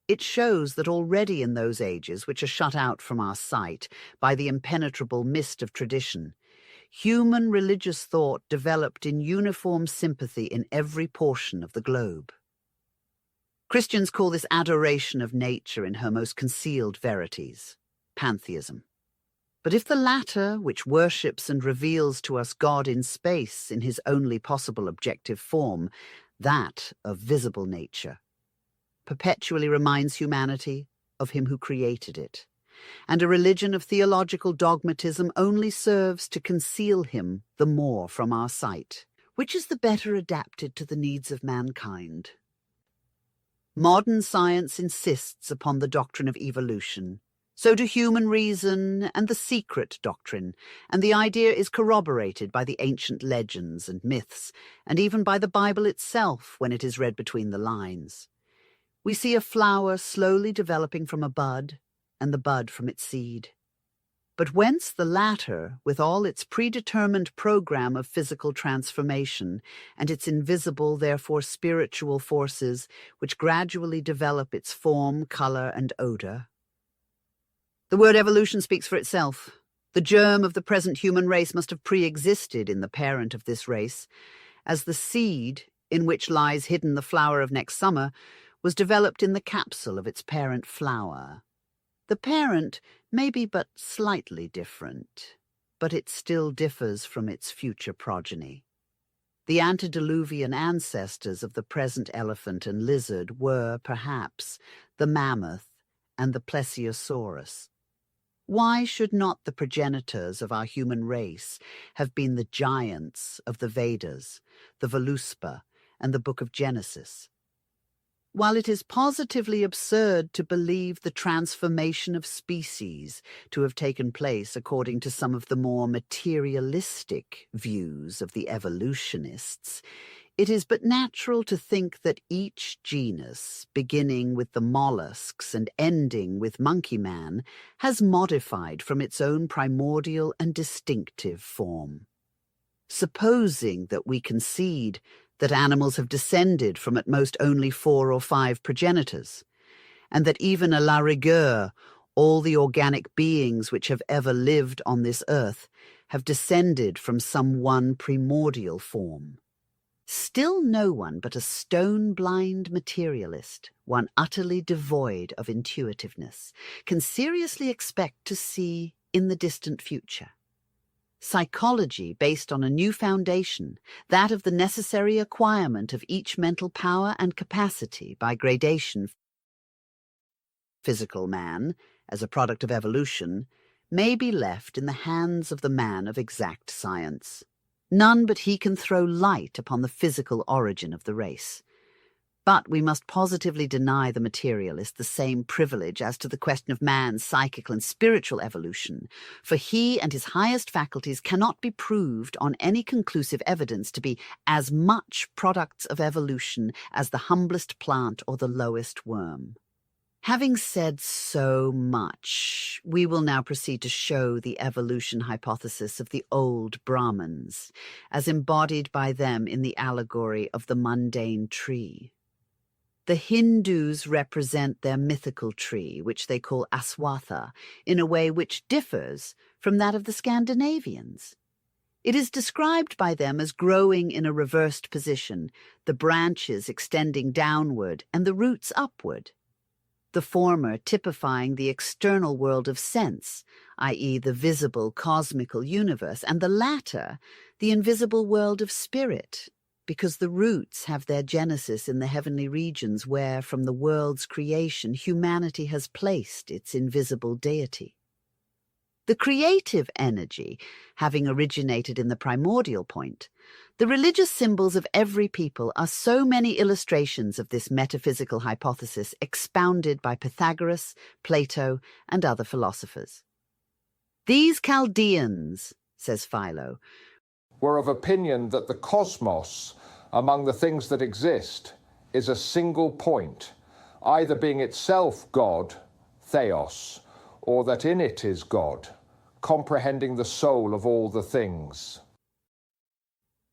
It shows that already in those ages which are shut out from our sight by the impenetrable mist of tradition, human religious thought developed in uniform sympathy in every portion of the globe. Christians call this adoration of nature in her most concealed verities, pantheism. But if the latter, which worships and reveals to us God in space in his only possible objective form, that of visible nature, perpetually reminds humanity of him who created it, and a religion of theological dogmatism only serves to conceal him the more from our sight, which is the better adapted to the needs of mankind. Modern science insists upon the doctrine of evolution. So do human reason and the secret doctrine, and the idea is corroborated by the ancient legends and myths, and even by the Bible itself when it is read between the lines. We see a flower slowly developing from a bud, and the bud from its seed. but whence the latter, with all its predetermined program of physical transformation and its invisible, therefore spiritual forces which gradually develop its form, color, and odor. The word evolution speaks for itself. The germ of the present human race must have pre-existed in the parent of this race, as the seed, in which lies hidden the flower of next summer, was developed in the capsule of its parent flower. The parent may be but slightly different, but it still differs from its future progeny. The antediluvian ancestors of the present elephant and lizard were, perhaps, the mammoth and the plesiosaurus. Why should not the progenitors of our human race have been the giants of the Vedas, the Voluspa, and the Book of Genesis? While it is positively absurd to believe the transformation of species to have taken place according to some of the more materialistic views of the evolutionists, it is but natural to think that each genus, beginning with the mollusks and ending with monkey man, has modified from its own primordial and distinctive form. Supposing that we concede that animals have descended from at most only 4 or 5 progenitors, and that even à la rigueur all the organic beings which have ever lived on this earth have descended from some one primordial form. Still no one but a stone-blind materialist, one utterly devoid of intuitiveness, can seriously expect to see in the distant future. Psychology based on a new foundation, that of the necessary acquirement of each mental power and capacity by gradation. Physical man, as a product of evolution, may be left in the hands of the man of exact science. None but he can throw light upon the physical origin of the race. But we must positively deny the materialist the same privilege as to the question of man's psychical and spiritual evolution, for he and his highest faculties cannot be proved on any conclusive evidence to be as much products of evolution as the humblest plant or the lowest worm. Having said so much, we will now proceed to show the evolution hypothesis of the old Brahmins, as embodied by them in the allegory of the mundane tree. The Hindus represent their mythical tree, which they call Aswatha, in a way which differs from that of the Scandinavians. It is described by them as growing in a reversed position, the branches extending downward and the roots upward. The former typifying the external world of sense, i.e. the visible cosmical universe, and the latter the invisible world of spirit, because the roots have their genesis in the heavenly regions where, from the world's creation, humanity has placed its invisible deity. The creative energy, having originated in the primordial point, the religious symbols of every people are so many illustrations of this metaphysical hypothesis expounded by Pythagoras, Plato, and other philosophers. These Chaldeans, says Philo, were of opinion that the cosmos, among the things that exist, is a single point, either being itself God, theos, or that in it is God, comprehending the soul of all the things.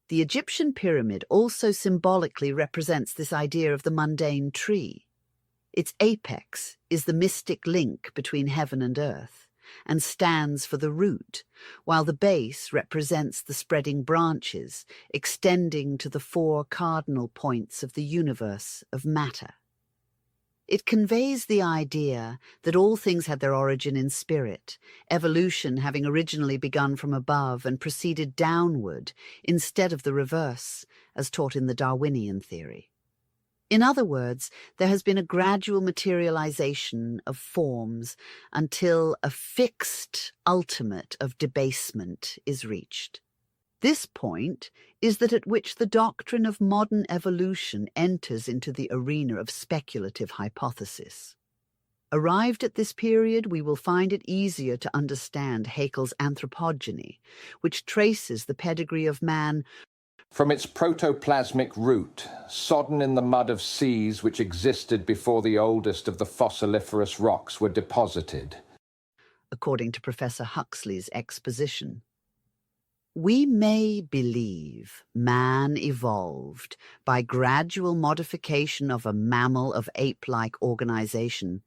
The Egyptian pyramid also symbolically represents this idea of the mundane tree. Its apex is the mystic link between heaven and earth, and stands for the root, while the base represents the spreading branches, extending to the 4 cardinal points of the universe of matter. It conveys the idea that all things had their origin in spirit, evolution having originally begun from above and proceeded downward instead of the reverse, as taught in the Darwinian theory. In other words, there has been a gradual materialization of forms until a fixed ultimate of debasement is reached. This point is that at which the doctrine of modern evolution enters into the arena of speculative hypothesis. Arrived at this period, we will find it easier to understand Haeckel's anthropogeny, which traces the pedigree of man from its protoplasmic root, sodden in the mud of seas which existed before the oldest of the fossiliferous rocks were deposited. according to Professor Huxley's exposition. We may believe man evolved by gradual modification of a mammal of ape-like organization,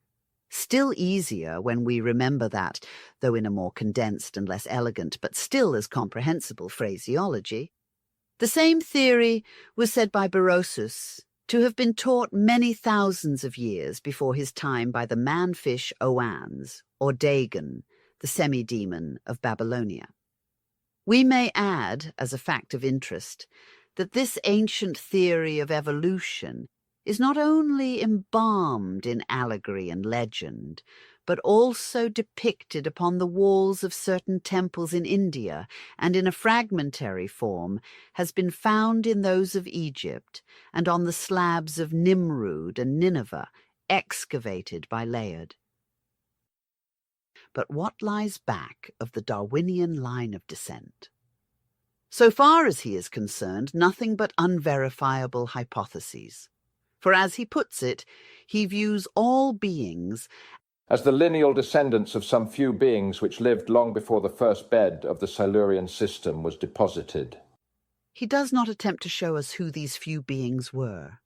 still easier when we remember that, though in a more condensed and less elegant, but still as comprehensible phraseology. The same theory was said by Berosus to have been taught many thousands of years before his time by the man-fish Oannes, or Dagon, the semi-demon of Babylonia. We may add, as a fact of interest, that this ancient theory of evolution is not only embalmed in allegory and legend, but also depicted upon the walls of certain temples in India, and in a fragmentary form has been found in those of Egypt and on the slabs of Nimrud and Nineveh, excavated by Layard. But what lies back of the Darwinian line of descent? So far as he is concerned, nothing but unverifiable hypotheses. For as he puts it, he views all beings as the lineal descendants of some few beings which lived long before the first bed of the Silurian system was deposited. He does not attempt to show us who these few beings were,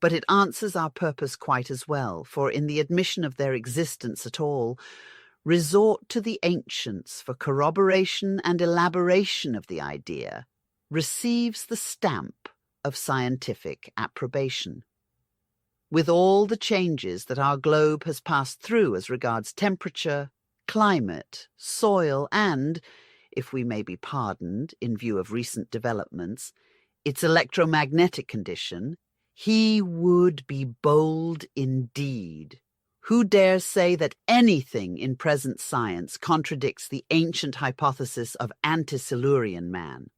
but it answers our purpose quite as well, for in the admission of their existence at all, resort to the ancients for corroboration and elaboration of the idea receives the stamp of scientific approbation. With all the changes that our globe has passed through as regards temperature, climate, soil, and, if we may be pardoned in view of recent developments, its electromagnetic condition, he would be bold indeed. Who dares say that anything in present science contradicts the ancient hypothesis of anti-Silurian man?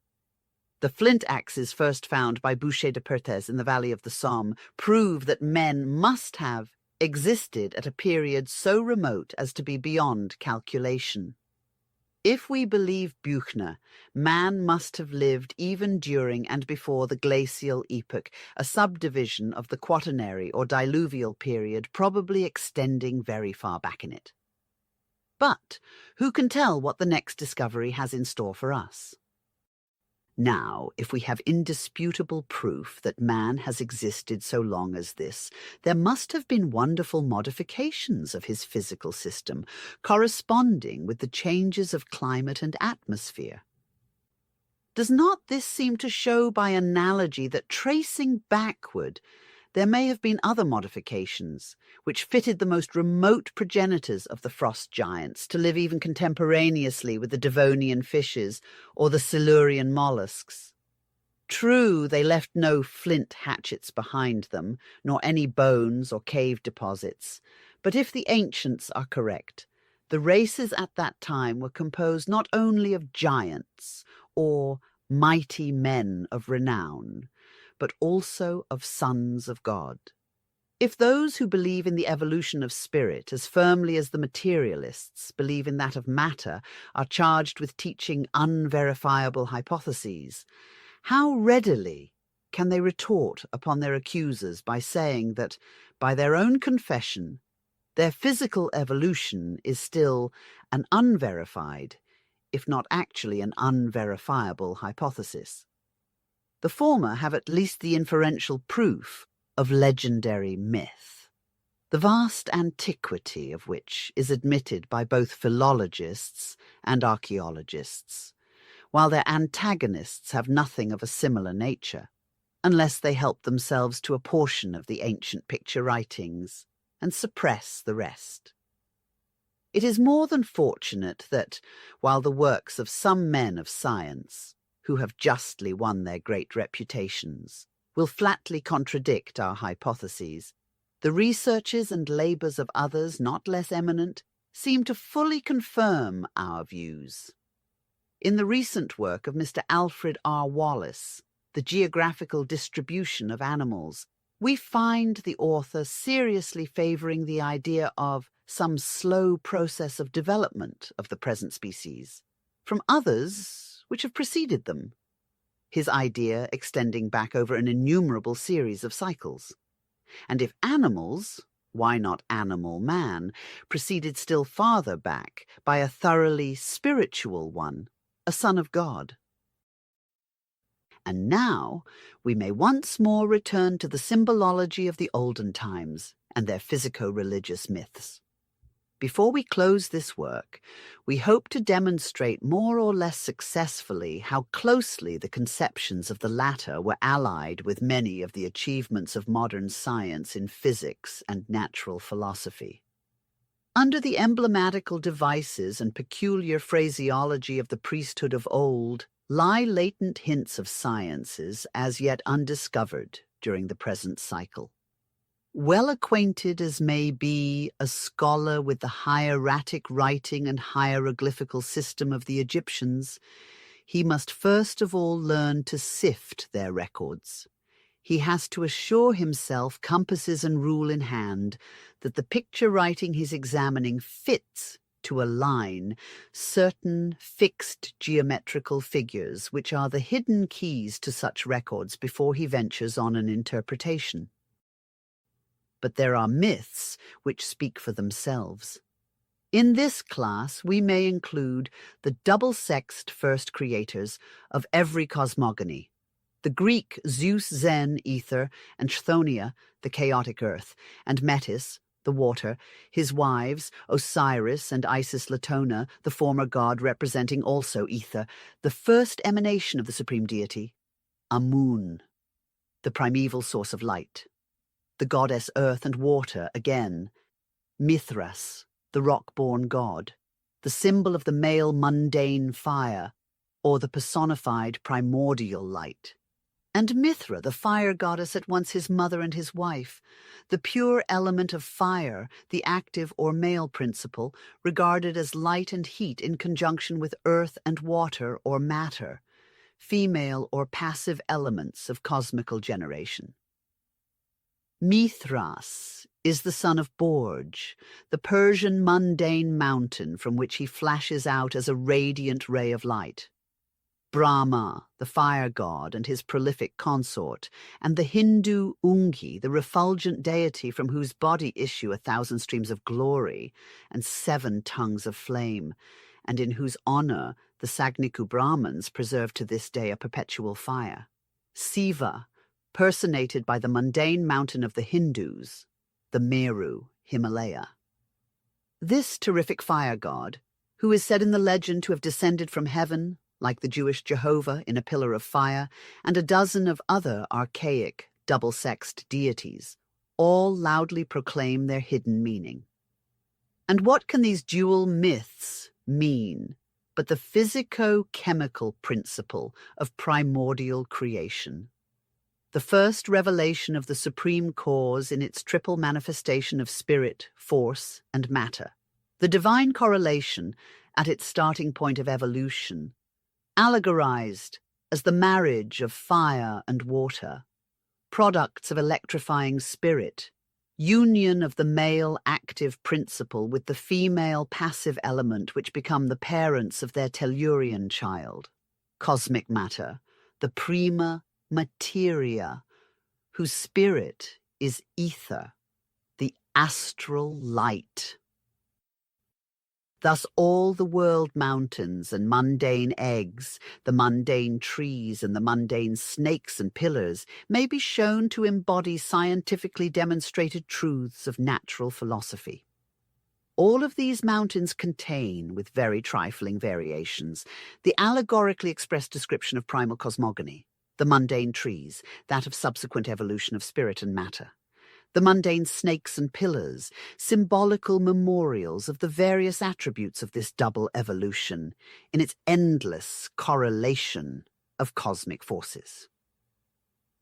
The flint axes first found by Boucher de Perthes in the valley of the Somme prove that men must have existed at a period so remote as to be beyond calculation. If we believe Buchner, man must have lived even during and before the glacial epoch, a subdivision of the Quaternary or diluvial period probably extending very far back in it. But who can tell what the next discovery has in store for us? Now, if we have indisputable proof that man has existed so long as this, there must have been wonderful modifications of his physical system, corresponding with the changes of climate and atmosphere. Does not this seem to show by analogy that tracing backward, there may have been other modifications, which fitted the most remote progenitors of the frost giants to live even contemporaneously with the Devonian fishes or the Silurian mollusks? True, they left no flint hatchets behind them, nor any bones or cave deposits, but if the ancients are correct, the races at that time were composed not only of giants or mighty men of renown, but also of sons of God. If those who believe in the evolution of spirit as firmly as the materialists believe in that of matter are charged with teaching unverifiable hypotheses, how readily can they retort upon their accusers by saying that, by their own confession, their physical evolution is still an unverified, if not actually an unverifiable hypothesis? The former have at least the inferential proof of legendary myth, the vast antiquity of which is admitted by both philologists and archaeologists, while their antagonists have nothing of a similar nature, unless they help themselves to a portion of the ancient picture writings and suppress the rest. It is more than fortunate that, while the works of some men of science, who have justly won their great reputations, will flatly contradict our hypotheses, the researches and labours of others not less eminent seem to fully confirm our views. In the recent work of Mr. Alfred R. Wallace, The Geographical Distribution of Animals, we find the author seriously favouring the idea of some slow process of development of the present species, from others which have preceded them, his idea extending back over an innumerable series of cycles. And if animals, why not animal man, proceeded still farther back by a thoroughly spiritual one, a son of God. And now we may once more return to the symbolology of the olden times and their physico-religious myths. Before we close this work, we hope to demonstrate more or less successfully how closely the conceptions of the latter were allied with many of the achievements of modern science in physics and natural philosophy. Under the emblematical devices and peculiar phraseology of the priesthood of old lie latent hints of sciences as yet undiscovered during the present cycle. Well acquainted as may be a scholar with the hieratic writing and hieroglyphical system of the Egyptians, he must first of all learn to sift their records. He has to assure himself, compasses and rule in hand, that the picture writing he's examining fits to a line certain fixed geometrical figures which are the hidden keys to such records before he ventures on an interpretation. But there are myths which speak for themselves. In this class, we may include the double-sexed first creators of every cosmogony, the Greek Zeus Zen ether and Chthoniya, the chaotic earth, and Metis, the water, his wives, Osiris and Isis Latona, the former god representing also ether, the first emanation of the supreme deity, Amun, the primeval source of light. The goddess earth and water again, Mithras, the rock-born god, the symbol of the male mundane fire, or the personified primordial light. And Mithra, the fire goddess at once his mother and his wife, the pure element of fire, the active or male principle, regarded as light and heat in conjunction with earth and water or matter, female or passive elements of cosmical generation. Mithras is the son of Borj, the Persian mundane mountain from which he flashes out as a radiant ray of light. Brahma, the fire god and his prolific consort, and the Hindu Ungi, the refulgent deity from whose body issue 1,000 streams of glory and 7 tongues of flame, and in whose honor the Sagniku Brahmins preserve to this day a perpetual fire. Siva, personated by the mundane mountain of the Hindus, the Meru, Himalaya. This terrific fire god, who is said in the legend to have descended from heaven, like the Jewish Jehovah in a pillar of fire, and a dozen of other archaic, double-sexed deities, all loudly proclaim their hidden meaning. And what can these dual myths mean but the physico-chemical principle of primordial creation? The first revelation of the supreme cause in its triple manifestation of spirit, force, and matter. The divine correlation at its starting point of evolution, allegorized as the marriage of fire and water, products of electrifying spirit, union of the male active principle with the female passive element which become the parents of their Tellurian child, cosmic matter, the prima materia, whose spirit is ether, the astral light. Thus all the world mountains and mundane eggs, the mundane trees and the mundane snakes and pillars may be shown to embody scientifically demonstrated truths of natural philosophy. All of these mountains contain, with very trifling variations, the allegorically expressed description of primal cosmogony, the mundane trees, that of subsequent evolution of spirit and matter. The mundane snakes and pillars, symbolical memorials of the various attributes of this double evolution in its endless correlation of cosmic forces.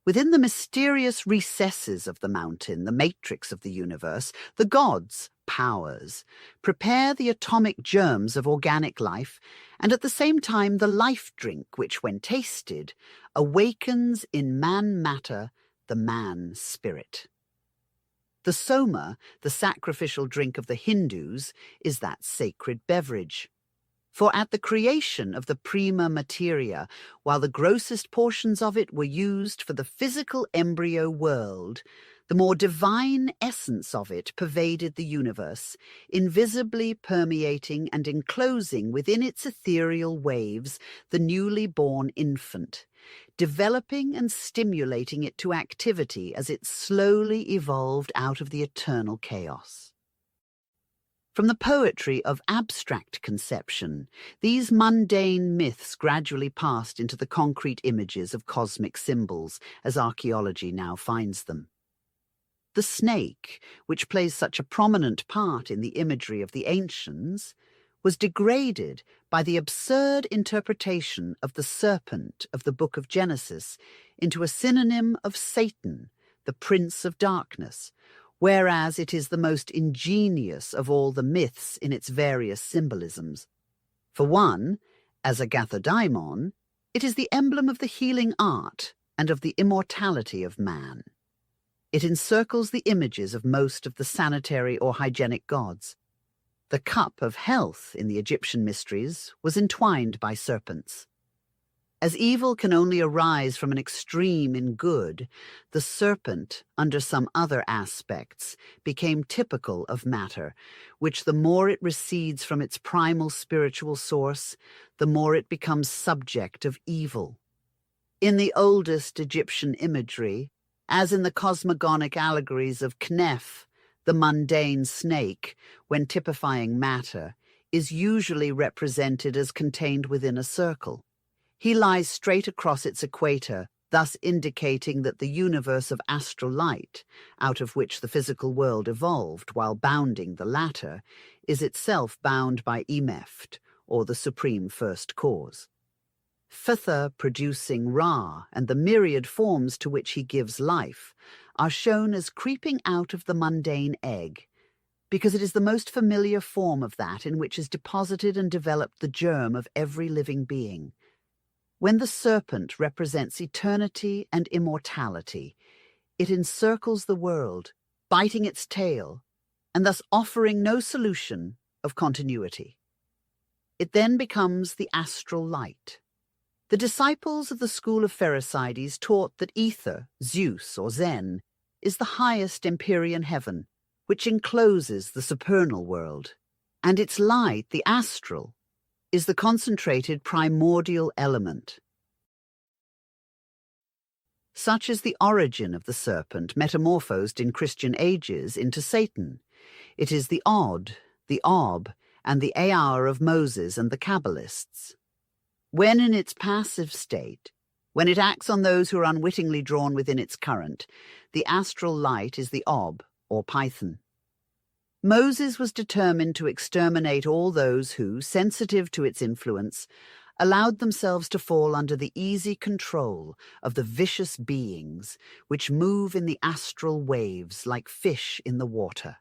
Within the mysterious recesses of the mountain, the matrix of the universe, the gods, powers, prepare the atomic germs of organic life, and at the same time the life drink which, when tasted, awakens in man-matter the man-spirit. The soma, the sacrificial drink of the Hindus, is that sacred beverage. For at the creation of the prima materia, while the grossest portions of it were used for the physical embryo world, The more divine essence of it pervaded the universe, invisibly permeating and enclosing within its ethereal waves the newly born infant, developing and stimulating it to activity as it slowly evolved out of the eternal chaos. From the poetry of abstract conception, these mundane myths gradually passed into the concrete images of cosmic symbols, as archaeology now finds them. The snake, which plays such a prominent part in the imagery of the ancients, was degraded by the absurd interpretation of the serpent of the Book of Genesis into a synonym of Satan, the Prince of Darkness, whereas it is the most ingenious of all the myths in its various symbolisms. For one, as a gathodaimon, it is the emblem of the healing art and of the immortality of man. It encircles the images of most of the sanitary or hygienic gods. The cup of health in the Egyptian mysteries was entwined by serpents. As evil can only arise from an extreme in good, the serpent, under some other aspects, became typical of matter, which the more it recedes from its primal spiritual source, the more it becomes subject of evil. In the oldest Egyptian imagery, as in the cosmogonic allegories of Kneph, the mundane snake, when typifying matter, is usually represented as contained within a circle. He lies straight across its equator, thus indicating that the universe of astral light, out of which the physical world evolved while bounding the latter, is itself bound by Emeft, or the supreme first cause. Phtha producing Ra and the myriad forms to which he gives life are shown as creeping out of the mundane egg, because it is the most familiar form of that in which is deposited and developed the germ of every living being. When the serpent represents eternity and immortality, it encircles the world, biting its tail, and thus offering no solution of continuity. It then becomes the astral light. The disciples of the school of Pherecydes taught that ether, Zeus or Zen, is the highest empyrean heaven, which encloses the supernal world, and its light, the astral, is the concentrated primordial element. Such is the origin of the serpent metamorphosed in Christian ages into Satan. It is the Od, the Ob, and the Aar of Moses and the Kabbalists. When in its passive state, when it acts on those who are unwittingly drawn within its current, the astral light is the Ob, or Python. Moses was determined to exterminate all those who, sensitive to its influence, allowed themselves to fall under the easy control of the vicious beings which move in the astral waves like fish in the water.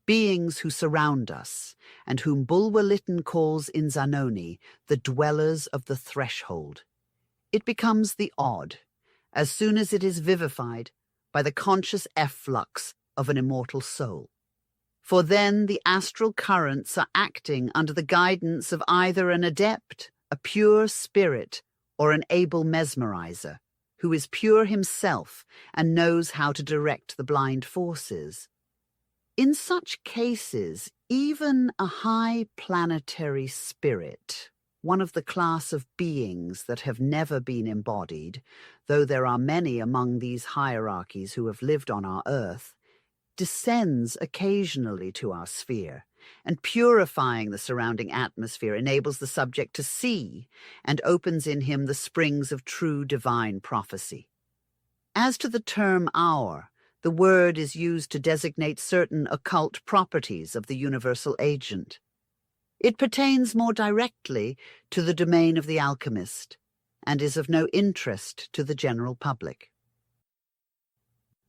Beings who surround us, and whom Bulwer Lytton calls in Zanoni the dwellers of the threshold. It becomes the odd, as soon as it is vivified by the conscious efflux of an immortal soul. For then the astral currents are acting under the guidance of either an adept, a pure spirit, or an able mesmerizer, who is pure himself and knows how to direct the blind forces. In such cases, even a high planetary spirit, one of the class of beings that have never been embodied, though there are many among these hierarchies who have lived on our earth, descends occasionally to our sphere, and purifying the surrounding atmosphere enables the subject to see and opens in him the springs of true divine prophecy. As to the term hour, the word is used to designate certain occult properties of the universal agent. It pertains more directly to the domain of the alchemist, and is of no interest to the general public.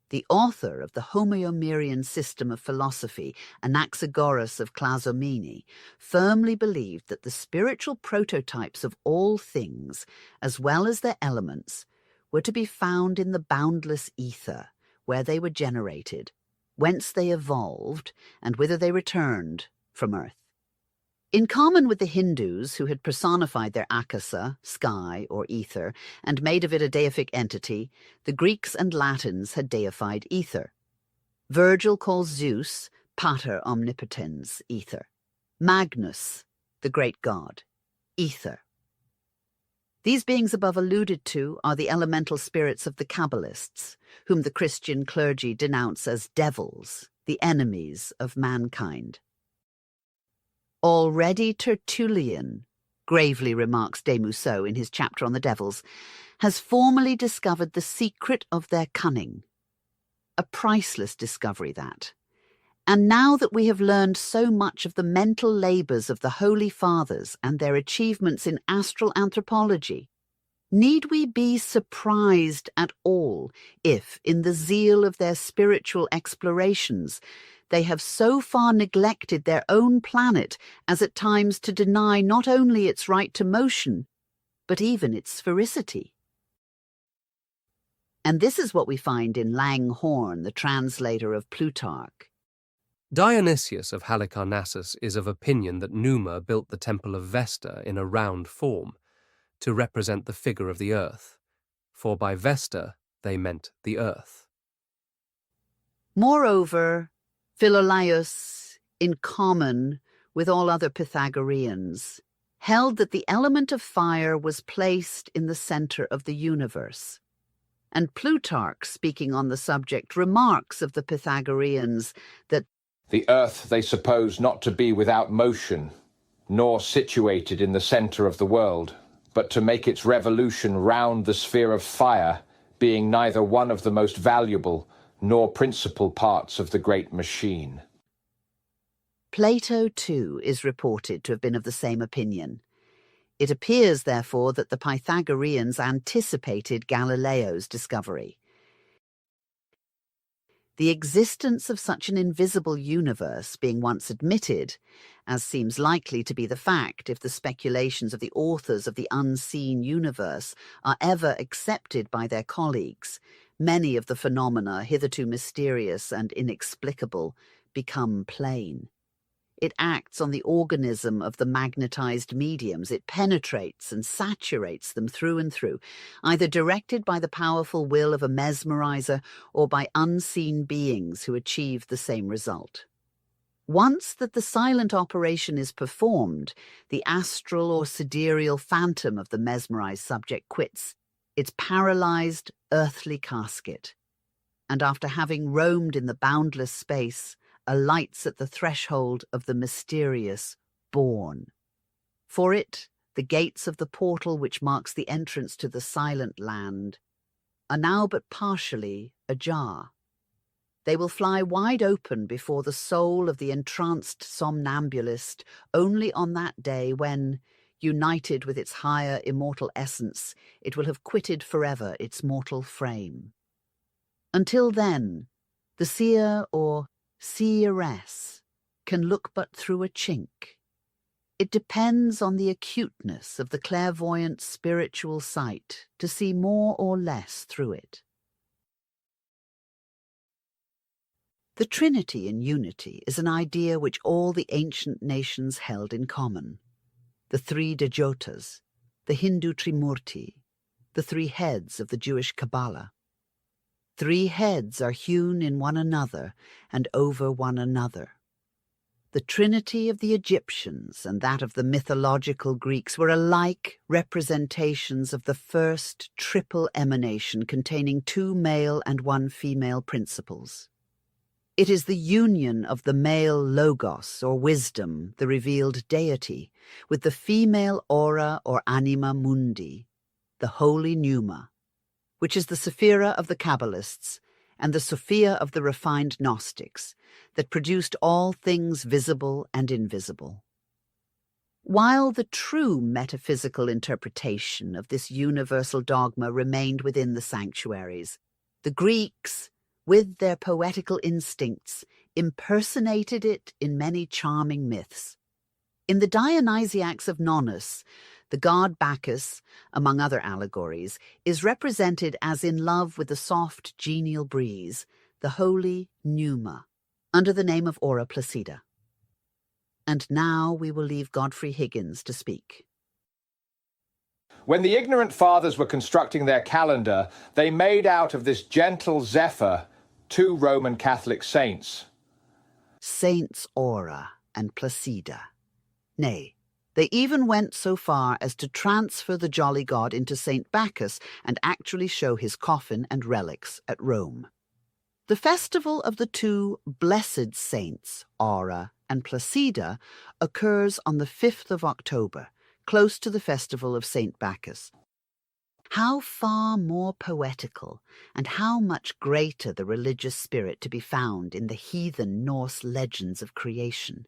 The author of the Homoeomerian system of philosophy, Anaxagoras of Clazomene, firmly believed that the spiritual prototypes of all things, as well as their elements, were to be found in the boundless ether, where they were generated, whence they evolved, and whither they returned from Earth. In common with the Hindus, who had personified their akasa, sky or ether, and made of it a deific entity, the Greeks and Latins had deified ether. Virgil calls Zeus pater omnipotens, ether. Magnus, the great god, ether. These beings above alluded to are the elemental spirits of the Kabbalists, whom the Christian clergy denounce as devils, the enemies of mankind. Already Tertullian, gravely remarks de Musset in his chapter on the devils, has formally discovered the secret of their cunning. A priceless discovery that. And now that we have learned so much of the mental labours of the Holy Fathers and their achievements in astral anthropology, need we be surprised at all if, in the zeal of their spiritual explorations, they have so far neglected their own planet as at times to deny not only its right to motion, but even its sphericity? And this is what we find in Langhorne, the translator of Plutarch. Dionysius of Halicarnassus is of opinion that Numa built the temple of Vesta in a round form to represent the figure of the earth, for by Vesta they meant the earth. Moreover, Philolaus, in common with all other Pythagoreans, held that the element of fire was placed in the center of the universe. And Plutarch, speaking on the subject, remarks of the Pythagoreans that the earth they suppose not to be without motion, nor situated in the centre of the world, but to make its revolution round the sphere of fire, being neither one of the most valuable nor principal parts of the great machine. Plato, too, is reported to have been of the same opinion. It appears, therefore, that the Pythagoreans anticipated Galileo's discovery. The existence of such an invisible universe being once admitted, as seems likely to be the fact if the speculations of the authors of the unseen universe are ever accepted by their colleagues, many of the phenomena hitherto mysterious and inexplicable become plain. It acts on the organism of the magnetized mediums. It penetrates and saturates them through and through, either directed by the powerful will of a mesmerizer or by unseen beings who achieve the same result. Once that the silent operation is performed, the astral or sidereal phantom of the mesmerized subject quits its paralyzed earthly casket, and after having roamed in the boundless space, alights at the threshold of the mysterious bourne. For it, the gates of the portal which marks the entrance to the silent land are now but partially ajar. They will fly wide open before the soul of the entranced somnambulist only on that day when, united with its higher immortal essence, it will have quitted forever its mortal frame. Until then, the seer or seeress can look but through a chink. It depends on the acuteness of the clairvoyant spiritual sight to see more or less through it. The Trinity in unity is an idea which all the ancient nations held in common. The three Dejotas, the Hindu Trimurti, the three heads of the Jewish Kabbalah. 3 heads are hewn in one another and over one another. The Trinity of the Egyptians and that of the mythological Greeks were alike representations of the first triple emanation containing 2 male and 1 female principles. It is the union of the male logos, or wisdom, the revealed deity, with the female aura or anima mundi, the holy pneuma, which is the Sephira of the Kabbalists and the Sophia of the refined Gnostics, that produced all things visible and invisible. While the true metaphysical interpretation of this universal dogma remained within the sanctuaries, the Greeks, with their poetical instincts, impersonated it in many charming myths. In the Dionysiacs of Nonnus, the god Bacchus, among other allegories, is represented as in love with the soft, genial breeze, the holy pneuma, under the name of Aura Placida. And now we will leave Godfrey Higgins to speak. When the ignorant fathers were constructing their calendar, they made out of this gentle zephyr 2 Roman Catholic saints. Saints Aura and Placida. Nay, they even went so far as to transfer the jolly god into St. Bacchus and actually show his coffin and relics at Rome. The festival of the 2 blessed saints, Aura and Placida, occurs on the 5th of October, close to the festival of St. Bacchus. How far more poetical and how much greater the religious spirit to be found in the heathen Norse legends of creation.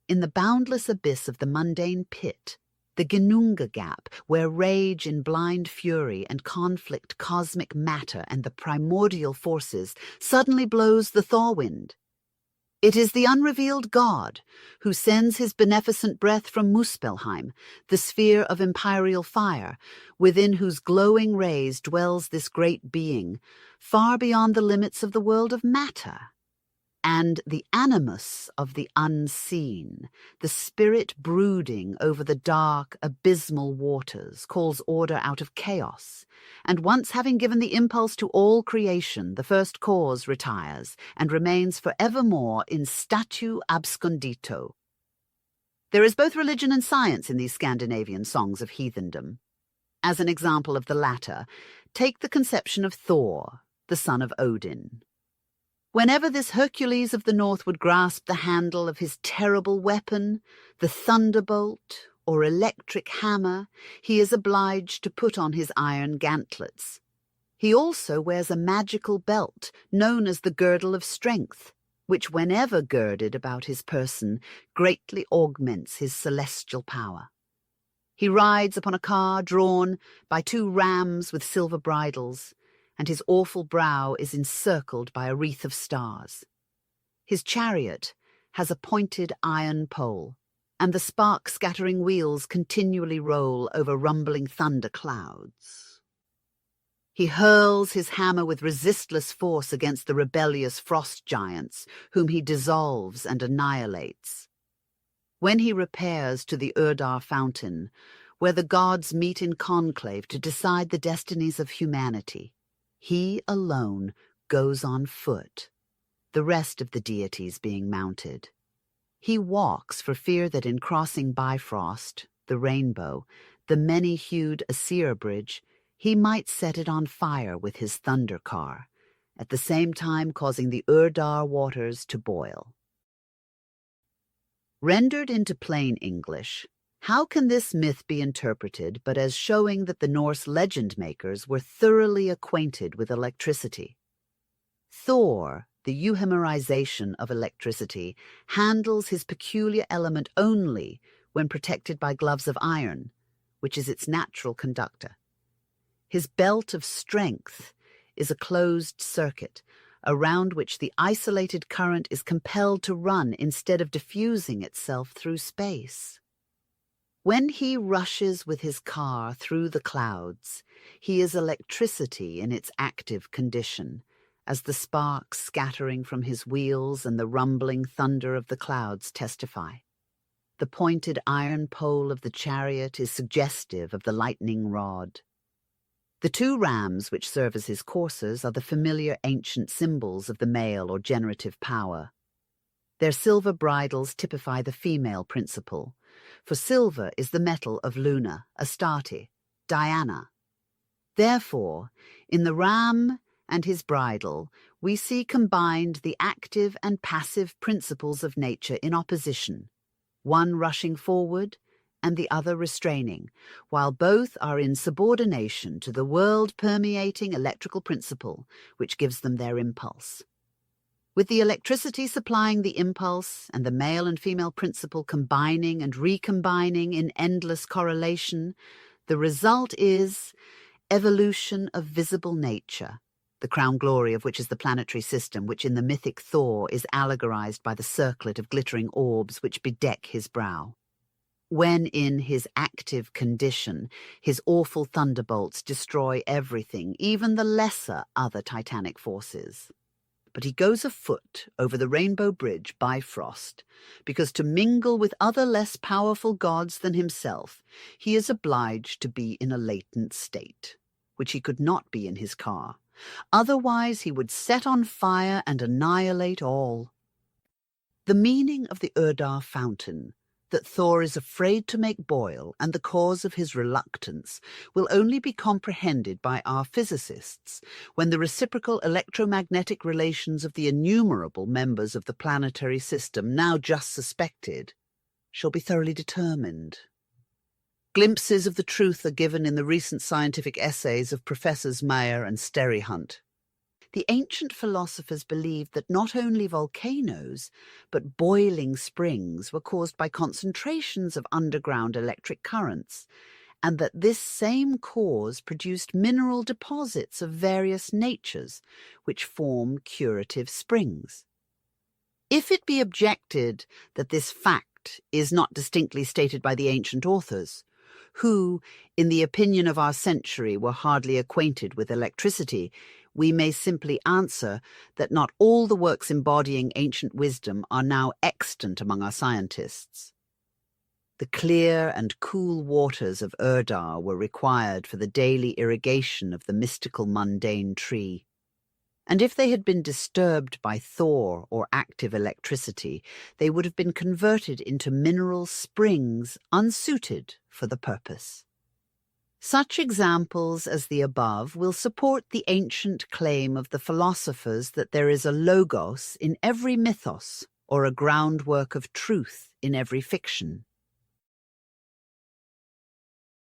In the boundless abyss of the mundane pit, the Ginnunga gap, where rage in blind fury and conflict cosmic matter and the primordial forces, suddenly blows the Thorwind. It is the unrevealed god who sends his beneficent breath from Muspelheim, the sphere of imperial fire, within whose glowing rays dwells this great being, far beyond the limits of the world of matter. And the animus of the unseen, the spirit brooding over the dark, abysmal waters, calls order out of chaos, and once having given the impulse to all creation, the first cause retires, and remains for evermore in statu abscondito. There is both religion and science in these Scandinavian songs of heathendom. As an example of the latter, take the conception of Thor, the son of Odin. Whenever this Hercules of the North would grasp the handle of his terrible weapon, the thunderbolt or electric hammer, he is obliged to put on his iron gauntlets. He also wears a magical belt known as the girdle of strength, which, whenever girded about his person, greatly augments his celestial power. He rides upon a car drawn by 2 rams with silver bridles, and his awful brow is encircled by a wreath of stars. His chariot has a pointed iron pole, and the spark-scattering wheels continually roll over rumbling thunder clouds. He hurls his hammer with resistless force against the rebellious frost giants, whom he dissolves and annihilates. When he repairs to the Urdar fountain, where the gods meet in conclave to decide the destinies of humanity, he alone goes on foot, the rest of the deities being mounted. He walks for fear that in crossing Bifrost, the rainbow, the many-hued Aesir bridge, he might set it on fire with his thunder car, at the same time causing the Urdar waters to boil. Rendered into plain English, how can this myth be interpreted but as showing that the Norse legend makers were thoroughly acquainted with electricity? Thor, the euhemerization of electricity, handles his peculiar element only when protected by gloves of iron, which is its natural conductor. His belt of strength is a closed circuit, around which the isolated current is compelled to run instead of diffusing itself through space. When he rushes with his car through the clouds, he is electricity in its active condition, as the sparks scattering from his wheels and the rumbling thunder of the clouds testify. The pointed iron pole of the chariot is suggestive of the lightning rod. The 2 rams which serve as his coursers are the familiar ancient symbols of the male or generative power. Their silver bridles typify the female principle, for silver is the metal of Luna, Astarte, Diana. Therefore, in the ram and his bridle, we see combined the active and passive principles of nature in opposition, one rushing forward and the other restraining, while both are in subordination to the world-permeating electrical principle which gives them their impulse. With the electricity supplying the impulse and the male and female principle combining and recombining in endless correlation, the result is evolution of visible nature, the crown glory of which is the planetary system, which in the mythic Thor is allegorized by the circlet of glittering orbs which bedeck his brow. When in his active condition, his awful thunderbolts destroy everything, even the lesser other titanic forces. but he goes afoot over the Rainbow Bridge by Frost, because to mingle with other less powerful gods than himself, he is obliged to be in a latent state, which he could not be in his car. Otherwise he would set on fire and annihilate all. The meaning of the Urdar fountain, that Thor is afraid to make boil, and the cause of his reluctance, will only be comprehended by our physicists when the reciprocal electromagnetic relations of the innumerable members of the planetary system now just suspected shall be thoroughly determined. Glimpses of the truth are given in the recent scientific essays of Professors Meyer and Sterryhunt. The ancient philosophers believed that not only volcanoes, but boiling springs were caused by concentrations of underground electric currents, and that this same cause produced mineral deposits of various natures, which form curative springs. If it be objected that this fact is not distinctly stated by the ancient authors, who, in the opinion of our century, were hardly acquainted with electricity, we may simply answer that not all the works embodying ancient wisdom are now extant among our scientists. The clear and cool waters of Urdar were required for the daily irrigation of the mystical mundane tree, and if they had been disturbed by Thor or active electricity, they would have been converted into mineral springs unsuited for the purpose. Such examples as the above will support the ancient claim of the philosophers that there is a logos in every mythos, or a groundwork of truth in every fiction.